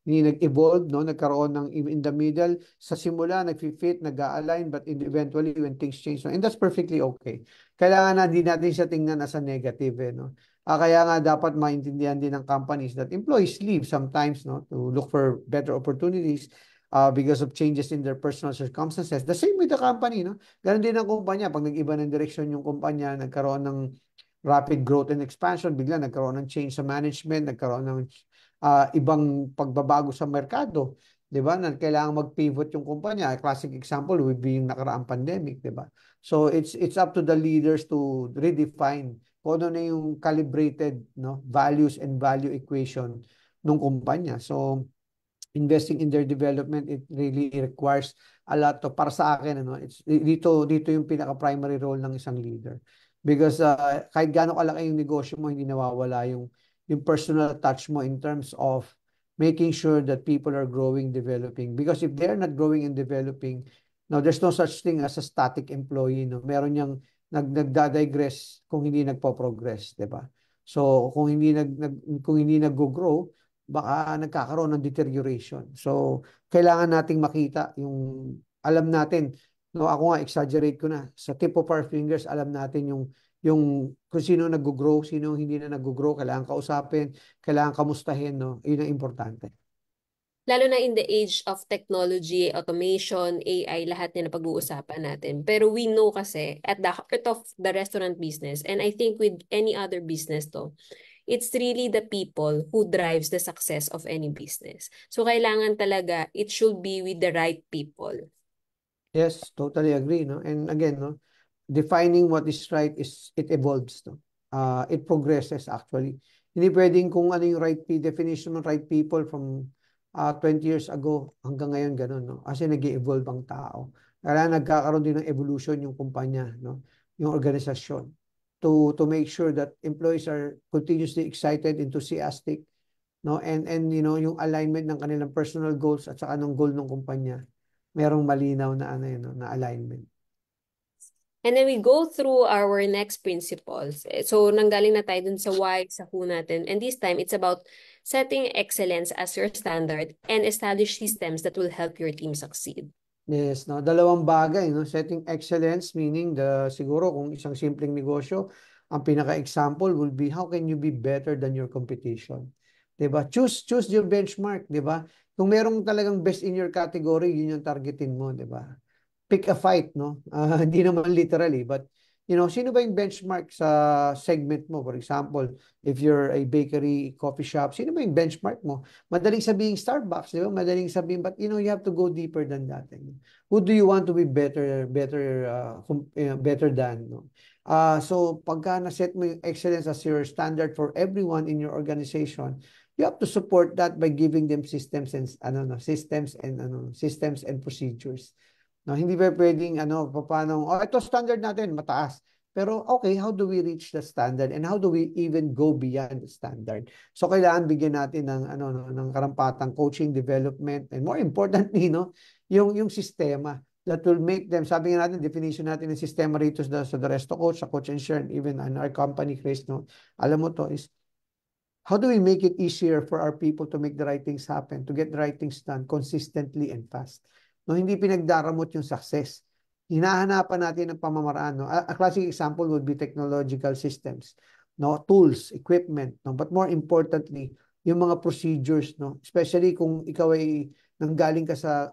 A: hindi nag-evolve, no, nagkaroon ng in the middle, sa simula, nag-fit, nag-align, but eventually, when things change, no, and that's perfectly okay. Kailangan na di natin siya tingnan as a negative, no. Kaya nga dapat maintindihan din ng companies that employees leave sometimes, no, to look for better opportunities because of changes in their personal circumstances. The same with the company, no? Ganun din ang kumpanya. Pag nag-iba ng direksyon yung kumpanya, nagkaroon ng rapid growth and expansion, bigla nagkaroon ng change sa management, nagkaroon ng ibang pagbabago sa merkado. 'Di ba? Na kailangan mag-pivot yung kumpanya. A classic example would be yung nakaraang pandemic, 'di ba? So it's up to the leaders to redefine kung ano na yung calibrated, no, values and value equation ng kumpanya. So investing in their development, it really requires a lot to, para sa akin, it's dito yung pinaka-primary role ng isang leader. Because kahit gaano kalaki yung negosyo mo, hindi nawawala yung personal touch mo in terms of making sure that people are growing, developing. Because if they're not growing and developing, no, there's no such thing as a static employee, no. Meron yang nagda-digress kung hindi nagpo-progress, 'di ba? So kung hindi nag-grow, baka nagkakaroon ng deterioration. So kailangan nating makita yung alam natin, no, ako nga exaggerate ko na. Sa tip of our fingers, alam natin yung kung sino nag-grow, sino hindi na nag-grow, kailangan kausapin, kailangan kamustahin, no? Yun ang importante.
B: Lalo na in the age of technology, automation, AI, lahat yan na pag-uusapan natin. Pero we know kasi at the heart of the restaurant business, and I think with any other business to, it's really the people who drives the success of any business. So kailangan talaga it should be with the right people.
A: Yes, totally agree, no? And again, no, defining what is right is it evolves, no? It progresses actually. Hindi pwedeng kung ano yung definition ng right people from 20 years ago hanggang ngayon ganun, no? Kasi nag-evolve ang tao. Kaya nagkakaroon din ng evolution yung kumpanya, no? Yung organisasyon to make sure that employees are continuously excited, enthusiastic, no? And yung alignment ng kanilang personal goals at saka ng goal ng kumpanya. Merong malinaw na ano yun, no? Na alignment.
B: And then we go through our next principles. So, nanggaling na tayo dun sa why, sa who natin. And this time, it's about setting excellence as your standard and establish systems that will help your team succeed.
A: Yes, no, dalawang bagay, no? Setting excellence, meaning siguro kung isang simpleng negosyo, ang pinaka-example will be how can you be better than your competition? 'Di ba? Choose your benchmark, 'di ba? Kung merong talagang best in your category, yun yung targetin mo, 'di ba? Pick a fight, no? Hindi naman literally, but sino ba yung benchmark sa segment mo? For example, if you're a bakery, coffee shop, sino ba yung benchmark mo? Madaling sabihin Starbucks, di ba? Madaling sabihin, but you have to go deeper than that. Who do you want to be better than, no? So pagka na-set mo yung excellence as your standard for everyone in your organization, you have to support that by giving them systems and procedures. No, hindi ba pwedeng paano, ito standard natin, mataas. Pero okay, how do we reach the standard and how do we even go beyond the standard? So kailangan bigyan natin ng no, ng karampatang coaching, development, and more importantly, no, yung sistema that will make them, sabi nga natin, definition natin ng sistema rito sa the Resto Coach, sa Coach and Share, and even on our company, Chris, no, alam mo to is, how do we make it easier for our people to make the right things happen, to get the right things done consistently and fast? No, hindi pinagdaramot yung success. Hinahanapan natin ng pamamaraan. No? A classic example would be technological systems, no, tools, equipment, no, but more importantly, yung mga procedures, no, especially kung ikaw ay nanggaling ka sa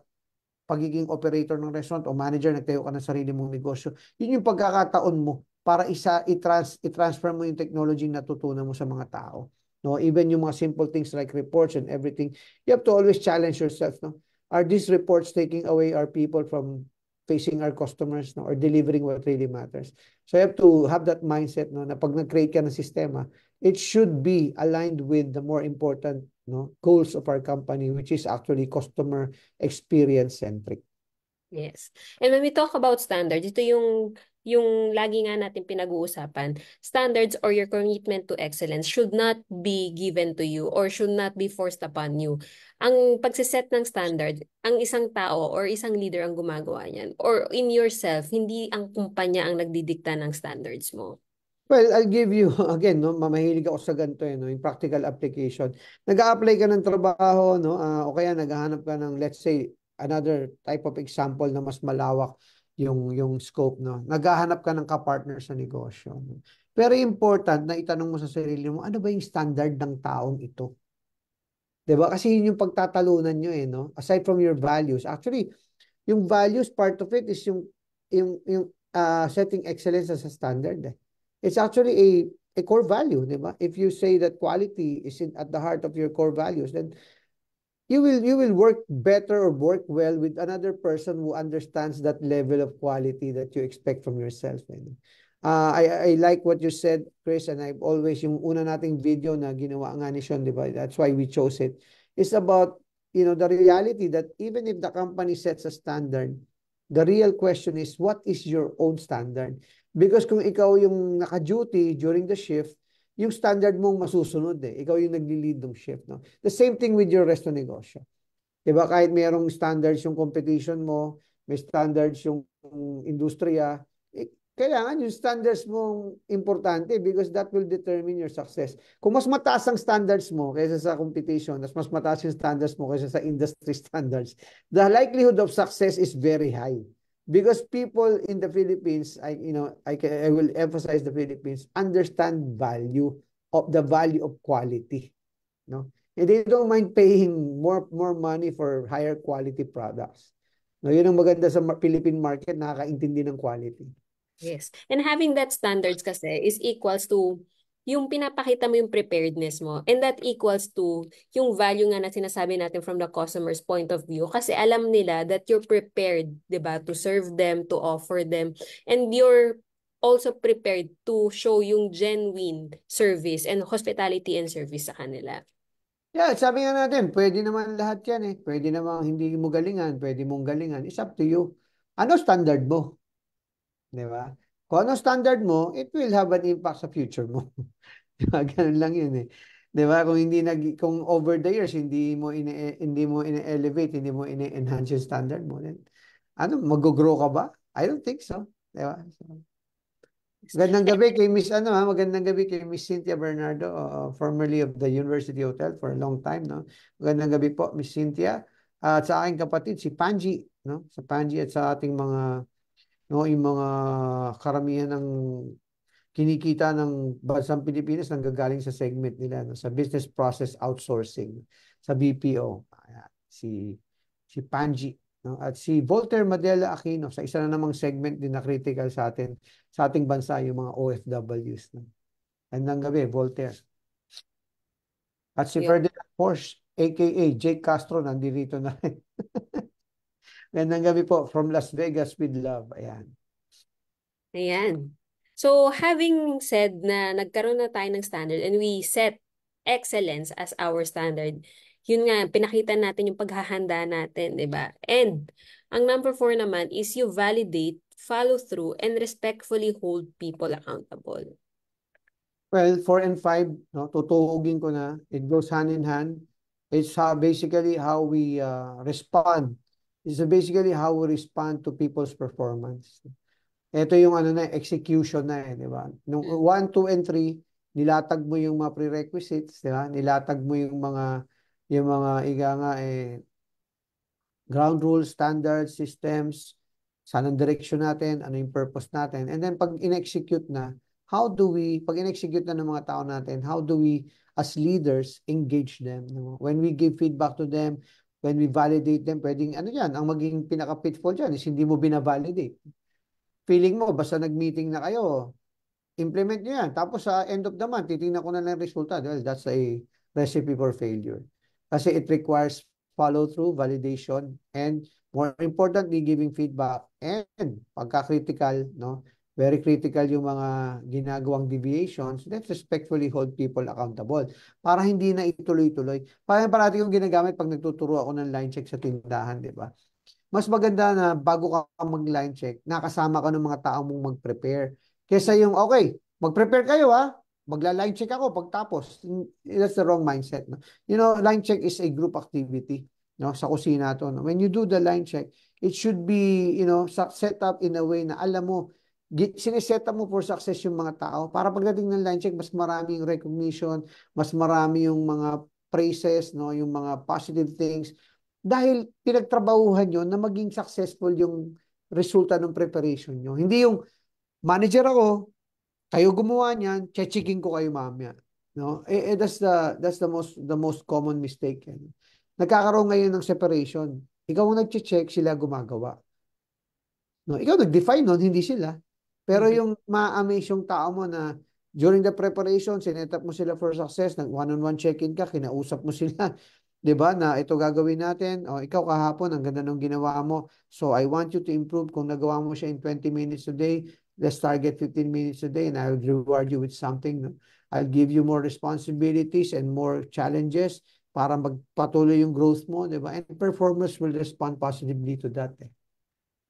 A: pagiging operator ng restaurant o manager, nagtayo ka ng sarili mong negosyo. Yun yung pagkakataon mo para i-transfer mo yung technology na natutunan mo sa mga tao. No, even yung mga simple things like reports and everything, you have to always challenge yourself, no? Are these reports taking away our people from facing our customers, no, or delivering what really matters? So you have to have that mindset, no, na pag nag-create ka ng sistema, it should be aligned with the more important, no, goals of our company, which is actually customer experience centric.
B: Yes. And when we talk about standards, ito yung lagi nga natin pinag-uusapan. Standards or your commitment to excellence should not be given to you or should not be forced upon you. Ang pagsiset ng standard, ang isang tao or isang leader ang gumagawa niyan. Or in yourself, hindi ang kumpanya ang nagdidikta ng standards mo.
A: Well, I'll give you, again, no, mamahilig ako sa ganito, no, yung practical application. Nag-a-apply ka ng trabaho, no, o kaya naghahanap ka ng, let's say, another type of example na mas malawak yung scope, no. Naghahanap ka ng kapartner sa negosyo. No? Very important na itanong mo sa sarili mo, ano ba yung standard ng taong ito? 'Di ba? Kasi yun yung pagtatalunan nyo, no? Aside from your values. Actually, yung values, part of it is yung setting excellence as a standard. It's actually a core value, di ba? If you say that quality is at the heart of your core values, then you will work better or work well with another person who understands that level of quality that you expect from yourself. I like what you said, Chris, and I've always, yung una nating video na ginawa nga ni Sean, di ba? That's why we chose it. It's about, the reality that even if the company sets a standard, the real question is, what is your own standard? Because kung ikaw yung naka-duty during the shift, yung standard mong masusunod eh. Ikaw yung nagli-lead ng shift, no? The same thing with your resto negosyo. Diba? Kahit mayroong standards yung competition mo, may standards yung industriya, kailangan yung standards mo importante because that will determine your success. Kung mas mataas ang standards mo kaysa sa competition, mas mataas yung standards mo kaysa sa industry standards, the likelihood of success is very high. Because people in the Philippines, I will emphasize the Philippines, understand the value of quality. No? And they don't mind paying more money for higher quality products. No, yun ang maganda sa Philippine market, nakakaintindi ng quality.
B: Yes. And having that standards kasi is equals to yung pinapakita mo yung preparedness mo. And that equals to yung value nga na sinasabi natin from the customer's point of view. Kasi alam nila that you're prepared, di ba, to serve them, to offer them. And you're also prepared to show yung genuine service and hospitality and service sa kanila.
A: Yeah, sabi nga natin, pwede naman lahat yan eh. Pwede naman hindi mo galingan, pwede mong galingan. It's up to you. Ano standard mo? Di ba? Kung ano standard mo, it will have an impact sa future mo. Ganun lang yun eh. 'Di ba? Kung over the years hindi mo hindi mo ine-enhance yung standard mo, then mag-grow ka ba? I don't think so. 'Di ba? So, magandang gabi kay magandang gabi kay Miss Cynthia Bernardo, formerly of the University Hotel for a long time, no. Magandang gabi po, Miss Cynthia. At sa aking kapatid si Panji, no? Sa Panji at sa ating mga yung mga karamihan ng kinikita ng bansang Pilipinas nanggagaling sa segment nila, no, sa business process outsourcing, sa BPO. Ayan, si Panji, no, at si Voltaire Madela Aquino sa isa na namang segment din na critical sa ating bansa, yung mga OFWs. No. Gandang gabi, Voltaire. At si
B: Yun.
A: Ferdinand Porsche, aka Jake Castro, nandito na rin. Gandang gabi po from Las Vegas with love. Ayan.
B: Ayan. So, having said na nagkaroon na tayo ng standard and we set excellence as our standard, yun nga, pinakita natin yung paghahanda natin, di ba? And, ang number 4 naman is you validate, follow through, and respectfully hold people accountable.
A: Well, 4 and 5, no, tutuhugin ko na. It goes hand in hand. It's basically how we respond. It's basically how we respond to people's performance. Ito yung execution na di ba? Nung 1, 2, and 3, nilatag mo yung mga prerequisites, di ba? Nilatag mo yung mga iga nga ground rules, standards, systems, saan ang direction natin, ano yung purpose natin. And then pag in-execute na, pag in-execute na ng mga tao natin, how do we, as leaders, engage them? No? When we give feedback to them, when we validate them, pwedeng, ang maging pinaka-pitfall dyan is hindi mo binavalidate. Feeling mo, basta nag-meeting na kayo, implement nyo yan. Tapos sa end of the month, titingnan ko na lang resulta. Well, that's a recipe for failure. Kasi it requires follow-through, validation, and more importantly, giving feedback. And pagka-critical, no? Very critical yung mga ginagawang deviations, let's respectfully hold people accountable para hindi na ituloy-tuloy. Parang parati yung ginagamit pag nagtuturo ako ng line check sa tindahan, di ba? Mas maganda na bago ka mag-line check, nakasama ka ng mga tao mong mag-prepare. Kesa yung, okay, mag-prepare kayo magla-line check ako pagtapos. That's the wrong mindset. No? Line check is a group activity. No? Sa kusina to. No? When you do the line check, it should be, set up in a way na alam mo, sineset up mo for success yung mga tao para pagdating ng line check, mas marami yung recognition, mas marami yung mga praises, no? Yung mga positive things. Dahil pinagtrabahuhan nyo na maging successful yung resulta ng preparation nyo. Hindi yung manager ako, kayo gumawa niyan, checking ko kayo mamaya. No? That's the most common mistake. Nagkakaroon ngayon ng separation. Ikaw ang nagche-check, sila gumagawa. No? Ikaw nag-define nun, hindi sila. Pero yung ma-amaze yung tao mo na during the preparation, sinet up mo sila for success, nag-one-on-one check-in ka, kinausap mo sila, 'di ba, na ito gagawin natin. O ikaw kahapon, ang ganda ng ginawa mo. So I want you to improve. Kung nagawa mo siya in 20 minutes a day, let's target 15 minutes a day and I will reward you with something. No? I'll give you more responsibilities and more challenges para magpatuloy yung growth mo, 'di ba? And performers will respond positively to that.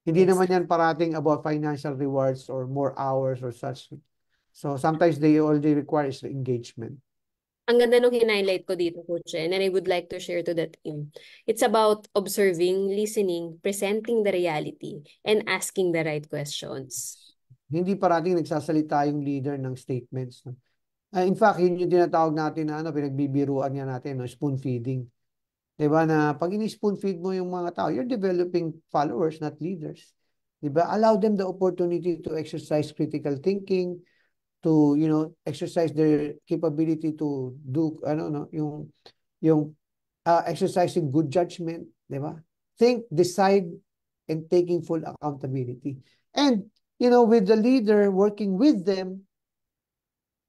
A: Hindi
B: Yes.
A: naman yan parating about financial rewards or more hours or such. So sometimes all they require is engagement.
B: Ang ganda nung highlight ko dito, Coach, and I would like to share to the team. It's about observing, listening, presenting the reality, and asking the right questions.
A: Hindi parating nagsasalita yung leader ng statements. No? In fact, yun yung tinatawag natin na pinagbibiruan niya natin, no? Spoon feeding. Diba na pag ini-spoon feed mo yung mga tao, you're developing followers, not leaders. Diba? Allow them the opportunity to exercise critical thinking, to, exercise their capability to do, yung exercising good judgment, diba? Think, decide, and taking full accountability. And, with the leader working with them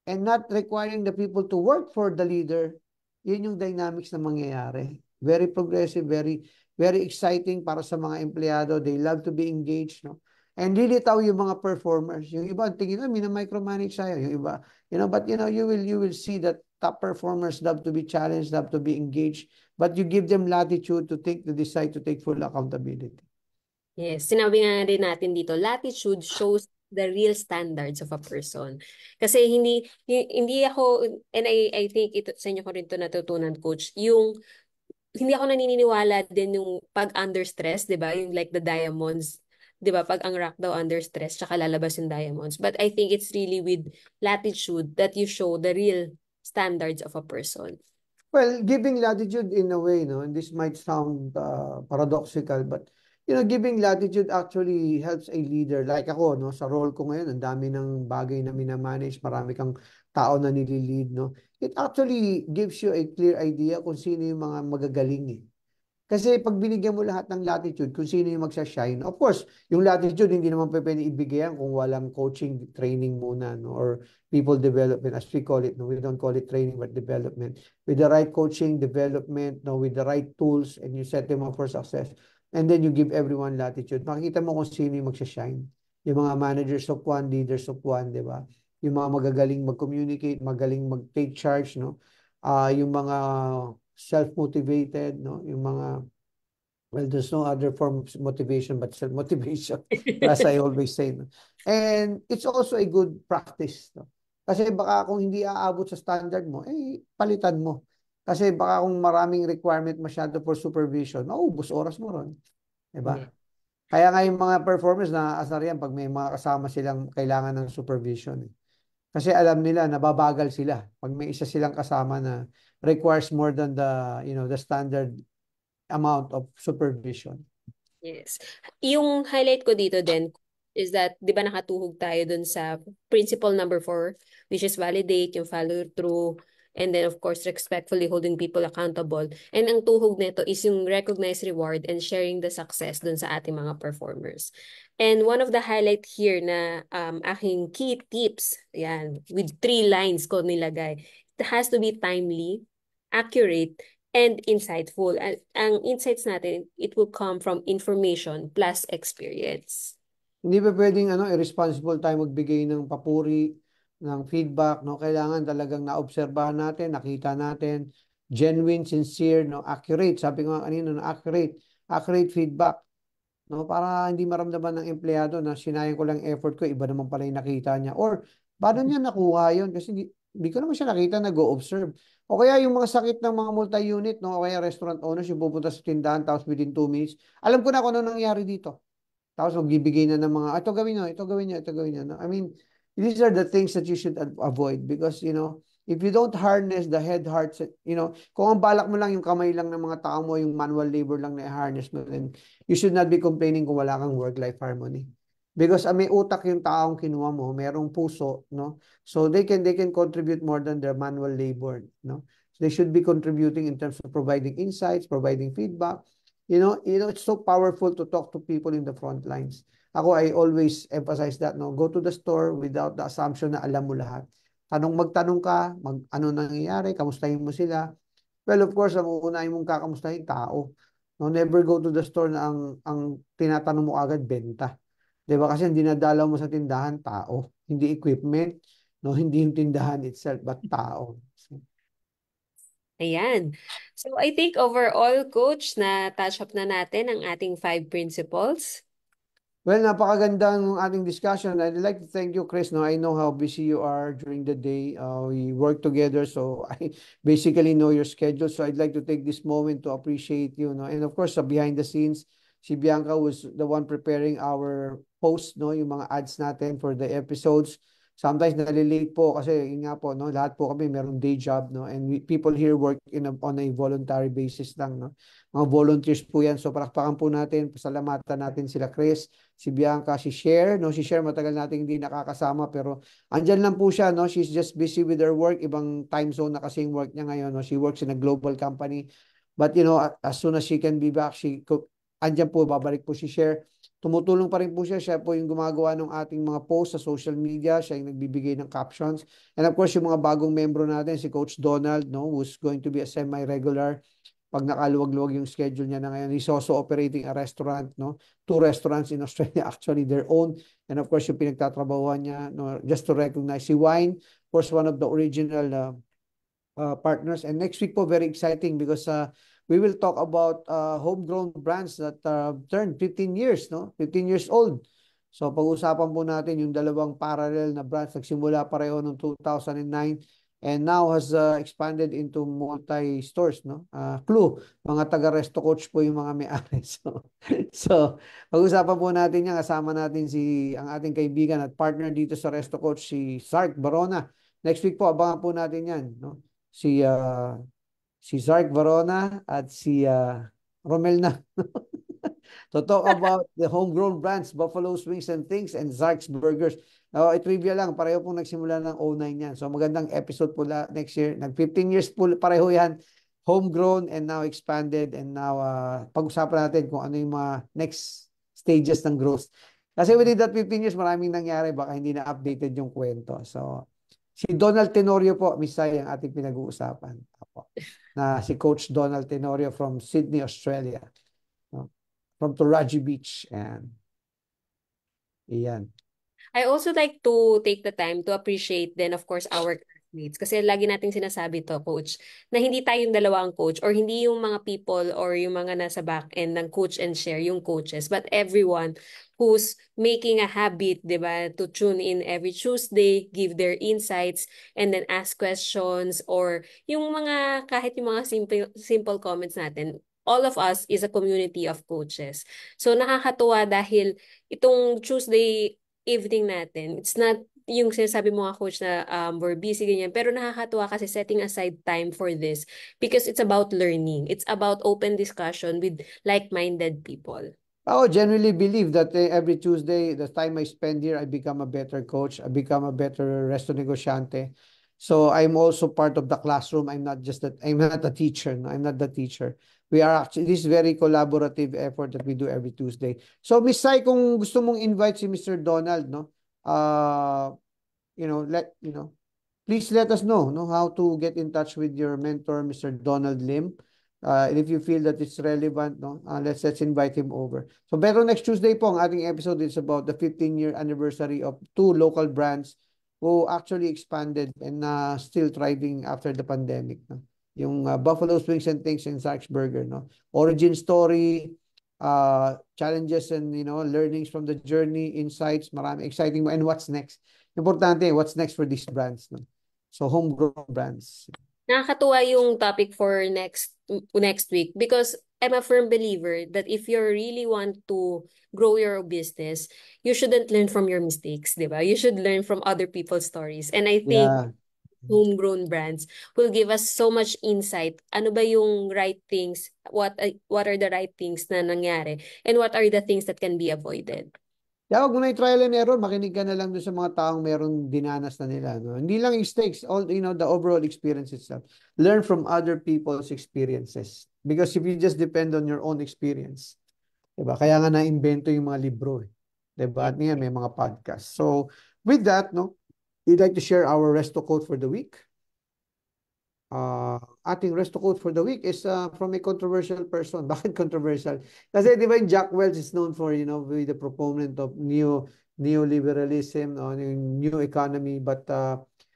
A: and not requiring the people to work for the leader, yun yung dynamics na mangyayari. Very progressive, very very exciting para sa mga empleyado. They love to be engaged, no? And lilitaw yung mga performers. Yung iba, tingin na, mina-micromanage tayo. Yung iba, but you will see that top performers love to be challenged, love to be engaged, but you give them latitude to think, to decide to take full accountability.
B: Yes, sinabi nga rin natin dito, latitude shows the real standards of a person. Kasi hindi ako, and I think ito sa inyo ko rin to natutunan, coach, yung hindi ako naniniwala din yung pag under stress, 'di ba? Yung like the diamonds, 'di ba? Pag ang rock daw under stress, tsaka lalabas yung diamonds. But I think it's really with latitude that you show the real standards of a person.
A: Well, giving latitude in a way, no, and this might sound paradoxical, but giving latitude actually helps a leader. Like ako, no, sa role ko ngayon, ang dami ng bagay na minamanage, marami kang tao na nililid, no. It actually gives you a clear idea kung sino yung mga magagaling, eh. Kasi pag binigyan mo lahat ng latitude, kung sino yung magsashine, of course, yung latitude hindi naman pwede ibigay yan kung walang coaching, training muna, no? Or people development, as we call it. No? We don't call it training, but development. With the right coaching, development, no? With the right tools, and you set them up for success. And then you give everyone latitude. Makikita mo kung sino yung magsashine. Yung mga managers of one, leaders of one, di ba? Yung mga magagaling mag-communicate, magaling mag-take charge, no? Yung mga self-motivated, no? Yung mga, well, there's no other form of motivation but self-motivation, as I always say, no? And it's also a good practice, no? Kasi baka kung hindi aabot sa standard mo, palitan mo. Kasi baka kung maraming requirement masyado for supervision, maubos oras mo ron. Diba?
B: Yeah.
A: Kaya nga yung mga performers na asar yan pag may mga kasama silang kailangan ng supervision. Kasi alam nila, nababagal sila. Pag may isa silang kasama na requires more than the standard amount of supervision.
B: Yes. Yung highlight ko dito din is that, di ba nakatuhog tayo dun sa principle number 4, which is validate, yung follow through, and then of course, respectfully holding people accountable. And ang tuhog nito is yung recognize reward and sharing the success dun sa ating mga performers. And one of the highlight here na aking key tips, yan, with 3 lines ko nilagay. It has to be timely, accurate, and insightful. Ang insights natin, it will come from information plus experience.
A: Hindi ba pwedeng irresponsible tayo magbigay ng papuri, ng feedback, no? Kailangan talagang naobserbahan natin, nakita natin, genuine, sincere, no? Accurate. Sabi ko nga kanina, no? Accurate feedback. No? Para hindi maramdaman ng empleyado na sinayang ko lang effort ko, iba naman pala yung nakita niya. Or, paano niya nakuha yun? Kasi hindi ko naman siya nakita nag-o-observe. O kaya yung mga sakit ng mga multi-unit, no? O kaya restaurant owners, yung pupunta sa tindahan, tapos within 2 minutes, alam ko na kung ano nangyari dito. Tapos magbibigay na ng mga, ito gawin nyo, ito gawin nyo, ito gawin nyo. No? I mean, these are the things that you should avoid because, if you don't harness the head, heart, kung ang balak mo lang yung kamay lang ng mga tao mo, yung manual labor lang na i-harness mo, then you should not be complaining kung wala kang work-life harmony. Because may utak yung taong kinuha mo, merong puso, no? So they can contribute more than their manual labor, no? So they should be contributing in terms of providing insights, providing feedback. It's so powerful to talk to people in the front lines. Ako, I always emphasize that, no? Go to the store without the assumption na alam mo lahat. Magtanong ka, ano nangyayari, kamustahin mo sila. Well, of course, ang uunahin mong kakamustahin, tao. No, never go to the store na ang tinatanong mo agad, benta. 'Di ba? Kasi ang dinadalaw mo sa tindahan, tao. Hindi equipment, no? Hindi yung tindahan itself, but tao. So,
B: Ayan. So I think overall, coach, na touch up na natin ang ating 5 principles.
A: well, napakaganda ng ating discussion. I'd like to thank you, Chris. No, I know how busy you are during the day. We work together, so I basically know your schedule. So I'd like to take this moment to appreciate you. No? And of course, behind the scenes, Si Bianca was the one preparing our post, no, yung mga ads natin for the episodes. Sometimes nalilate po kasi yun nga po, no, lahat po kami meron day job, no, and people here work on a voluntary basis lang, no. Mga volunteers po yan. So palakpakan po natin, pasalamatan natin sila Chris, si Bianca, si Cher, no, si Cher matagal nating hindi nakakasama pero andyan lang po siya, no, she's just busy with her work, ibang time zone na kasi yung work niya ngayon, no, she works in a global company. But you know, as soon as she can be back, andyan po, babalik po si Cher. Tumutulong pa rin po siya. Siya po yung gumagawa ng ating mga posts sa social media. Siya yung nagbibigay ng captions. And of course, yung mga bagong membro natin, si Coach Donald, no, who's going to be a semi-regular pag nakaluwag-luwag yung schedule niya na ngayon. He's also operating a restaurant, no? 2 restaurants in Australia, actually their own. And of course, yung pinagtatrabahuan niya, no, just to recognize si Wine, of course, one of the original partners. And next week po, very exciting because we will talk about homegrown brands that turned 15 years, no? 15 years old. So pag-usapan po natin yung dalawang parallel na brands. Nagsimula pareho noong 2009 and now has expanded into multi-stores, no? Clue, mga taga-Resto Coach po yung mga may-ari. So pag-usapan po natin yan. Kasama natin ang ating kaibigan at partner dito sa Resto Coach, si Sark Barona. Next week po, abangan po natin yan, no? Si Zark Varona at si Romel na to talk about the homegrown brands, Buffalo's Wings and Things and Zark's Burgers. Trivia lang, pareho pong nagsimula ng 09 yan. So magandang episode po next year. Nag 15 years po pareho yan. Homegrown and now expanded and now pag-usapan natin kung ano yung mga next stages ng growth. Kasi within that 15 years, maraming nangyari. Baka hindi na updated yung kwento. So, si Donald Tenorio po, Misay, ang ating pinag-uusapan. Na si Coach Donald Tenorio from Sydney, Australia. No? From Taraji Beach. And iyan.
B: I also like to take the time to appreciate then, of course, our classmates. Kasi lagi nating sinasabi to, coach, na hindi tayong dalawa ang coach or hindi yung mga people or yung mga nasa back end ng Coach and Share, yung coaches, but everyone who's making a habit, di ba, to tune in every Tuesday, give their insights, and then ask questions or yung mga, kahit yung mga simple comments natin, all of us is a community of coaches. So nakakatuwa dahil itong Tuesday evening natin, it's not yung sinasabi mo nga coach na we're busy ganyan, pero nakakatuwa kasi setting aside time for this because it's about learning. It's about open discussion with like-minded people.
A: I genuinely believe that every Tuesday, the time I spend here, I become a better coach. I become a better resto negosyante. So I'm also part of the classroom. I'm not a teacher. No? I'm not the teacher. We are actually, this very collaborative effort that we do every Tuesday. So Miss Sai, kung gusto mong invite si Mr. Donald, no? Please let us know, no, how to get in touch with your mentor, Mr. Donald Lim. And if you feel that it's relevant, no, let's invite him over. So, pero next Tuesday po, ang ating episode is about the 15-year anniversary of 2 local brands who actually expanded and still thriving after the pandemic. No? Yung Buffalo's Wings and Things and Sark's Burger. No? Origin story, challenges and learnings from the journey, insights, marami exciting. And what's next? Importante, what's next for these brands? No? So, homegrown brands.
B: Nakakatuwa yung topic for next week because I'm a firm believer that if you really want to grow your business, you shouldn't learn from your mistakes, di ba? You should learn from other people's stories. And I think homegrown brands will give us so much insight. Ano ba yung right things? What are the right things na nangyari? And what are the things that can be avoided?
A: Wag mo na trial and error, makinig ka na lang doon sa mga taong merong dinanas na nila. No? Hindi lang yung stakes, the overall experience itself. Learn from other people's experiences. Because if you just depend on your own experience, diba? Kaya nga na-invento yung mga libro. Diba? At nga may mga podcast. So, with that, no, we'd like to share our resto quote for the week. Ating resto quote for the week is from a controversial person. Bakit controversial? Kasi di ba yung Jack Welch is known for, be the proponent of neoliberalism, no, new economy. But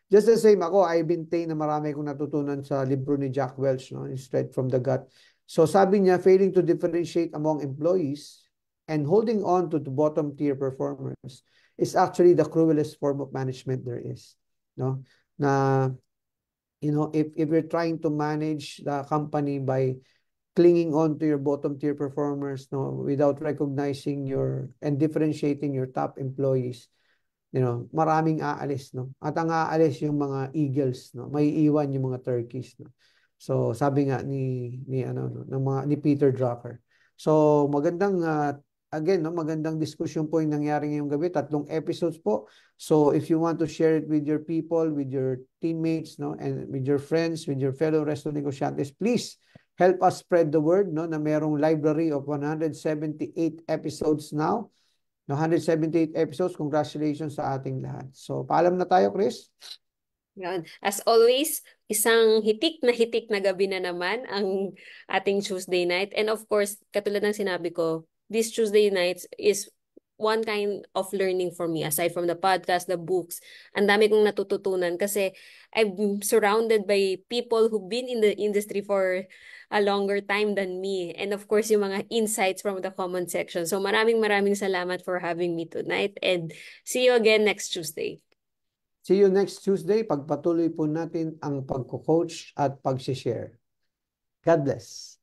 A: just the same, I maintain na marami kong natutunan sa libro ni Jack Welch, no, straight from the gut. So sabi niya, failing to differentiate among employees and holding on to the bottom tier performers is actually the cruelest form of management there is. No? Na if you're trying to manage the company by clinging on to your bottom tier performers, no, without recognizing your and differentiating your top employees, maraming aalis, no. At ang aalis yung mga eagles, no. May iwan yung mga turkeys, no. So sabi nga ni ano no, ng mga ni Peter Drucker. So magandang again, no, magandang discussion po yung nangyari ngayong gabi. 3 episodes po. So if you want to share it with your people, with your teammates, no, and with your friends, with your fellow resto negosyantes, please help us spread the word, no, na merong library of 178 episodes now. No, 178 episodes. Congratulations sa ating lahat. So, paalam na tayo, Chris.
B: Yan. As always, isang hitik na gabi na naman ang ating Tuesday night. And of course, katulad ng sinabi ko, this Tuesday nights is one kind of learning for me. Aside from the podcast, the books, ang dami kong natututunan kasi I'm surrounded by people who've been in the industry for a longer time than me. And of course, yung mga insights from the comment section. So maraming salamat for having me tonight and see you again next Tuesday.
A: See you next Tuesday. Pagpatuloy po natin ang pagko-coach at pag-share. God bless.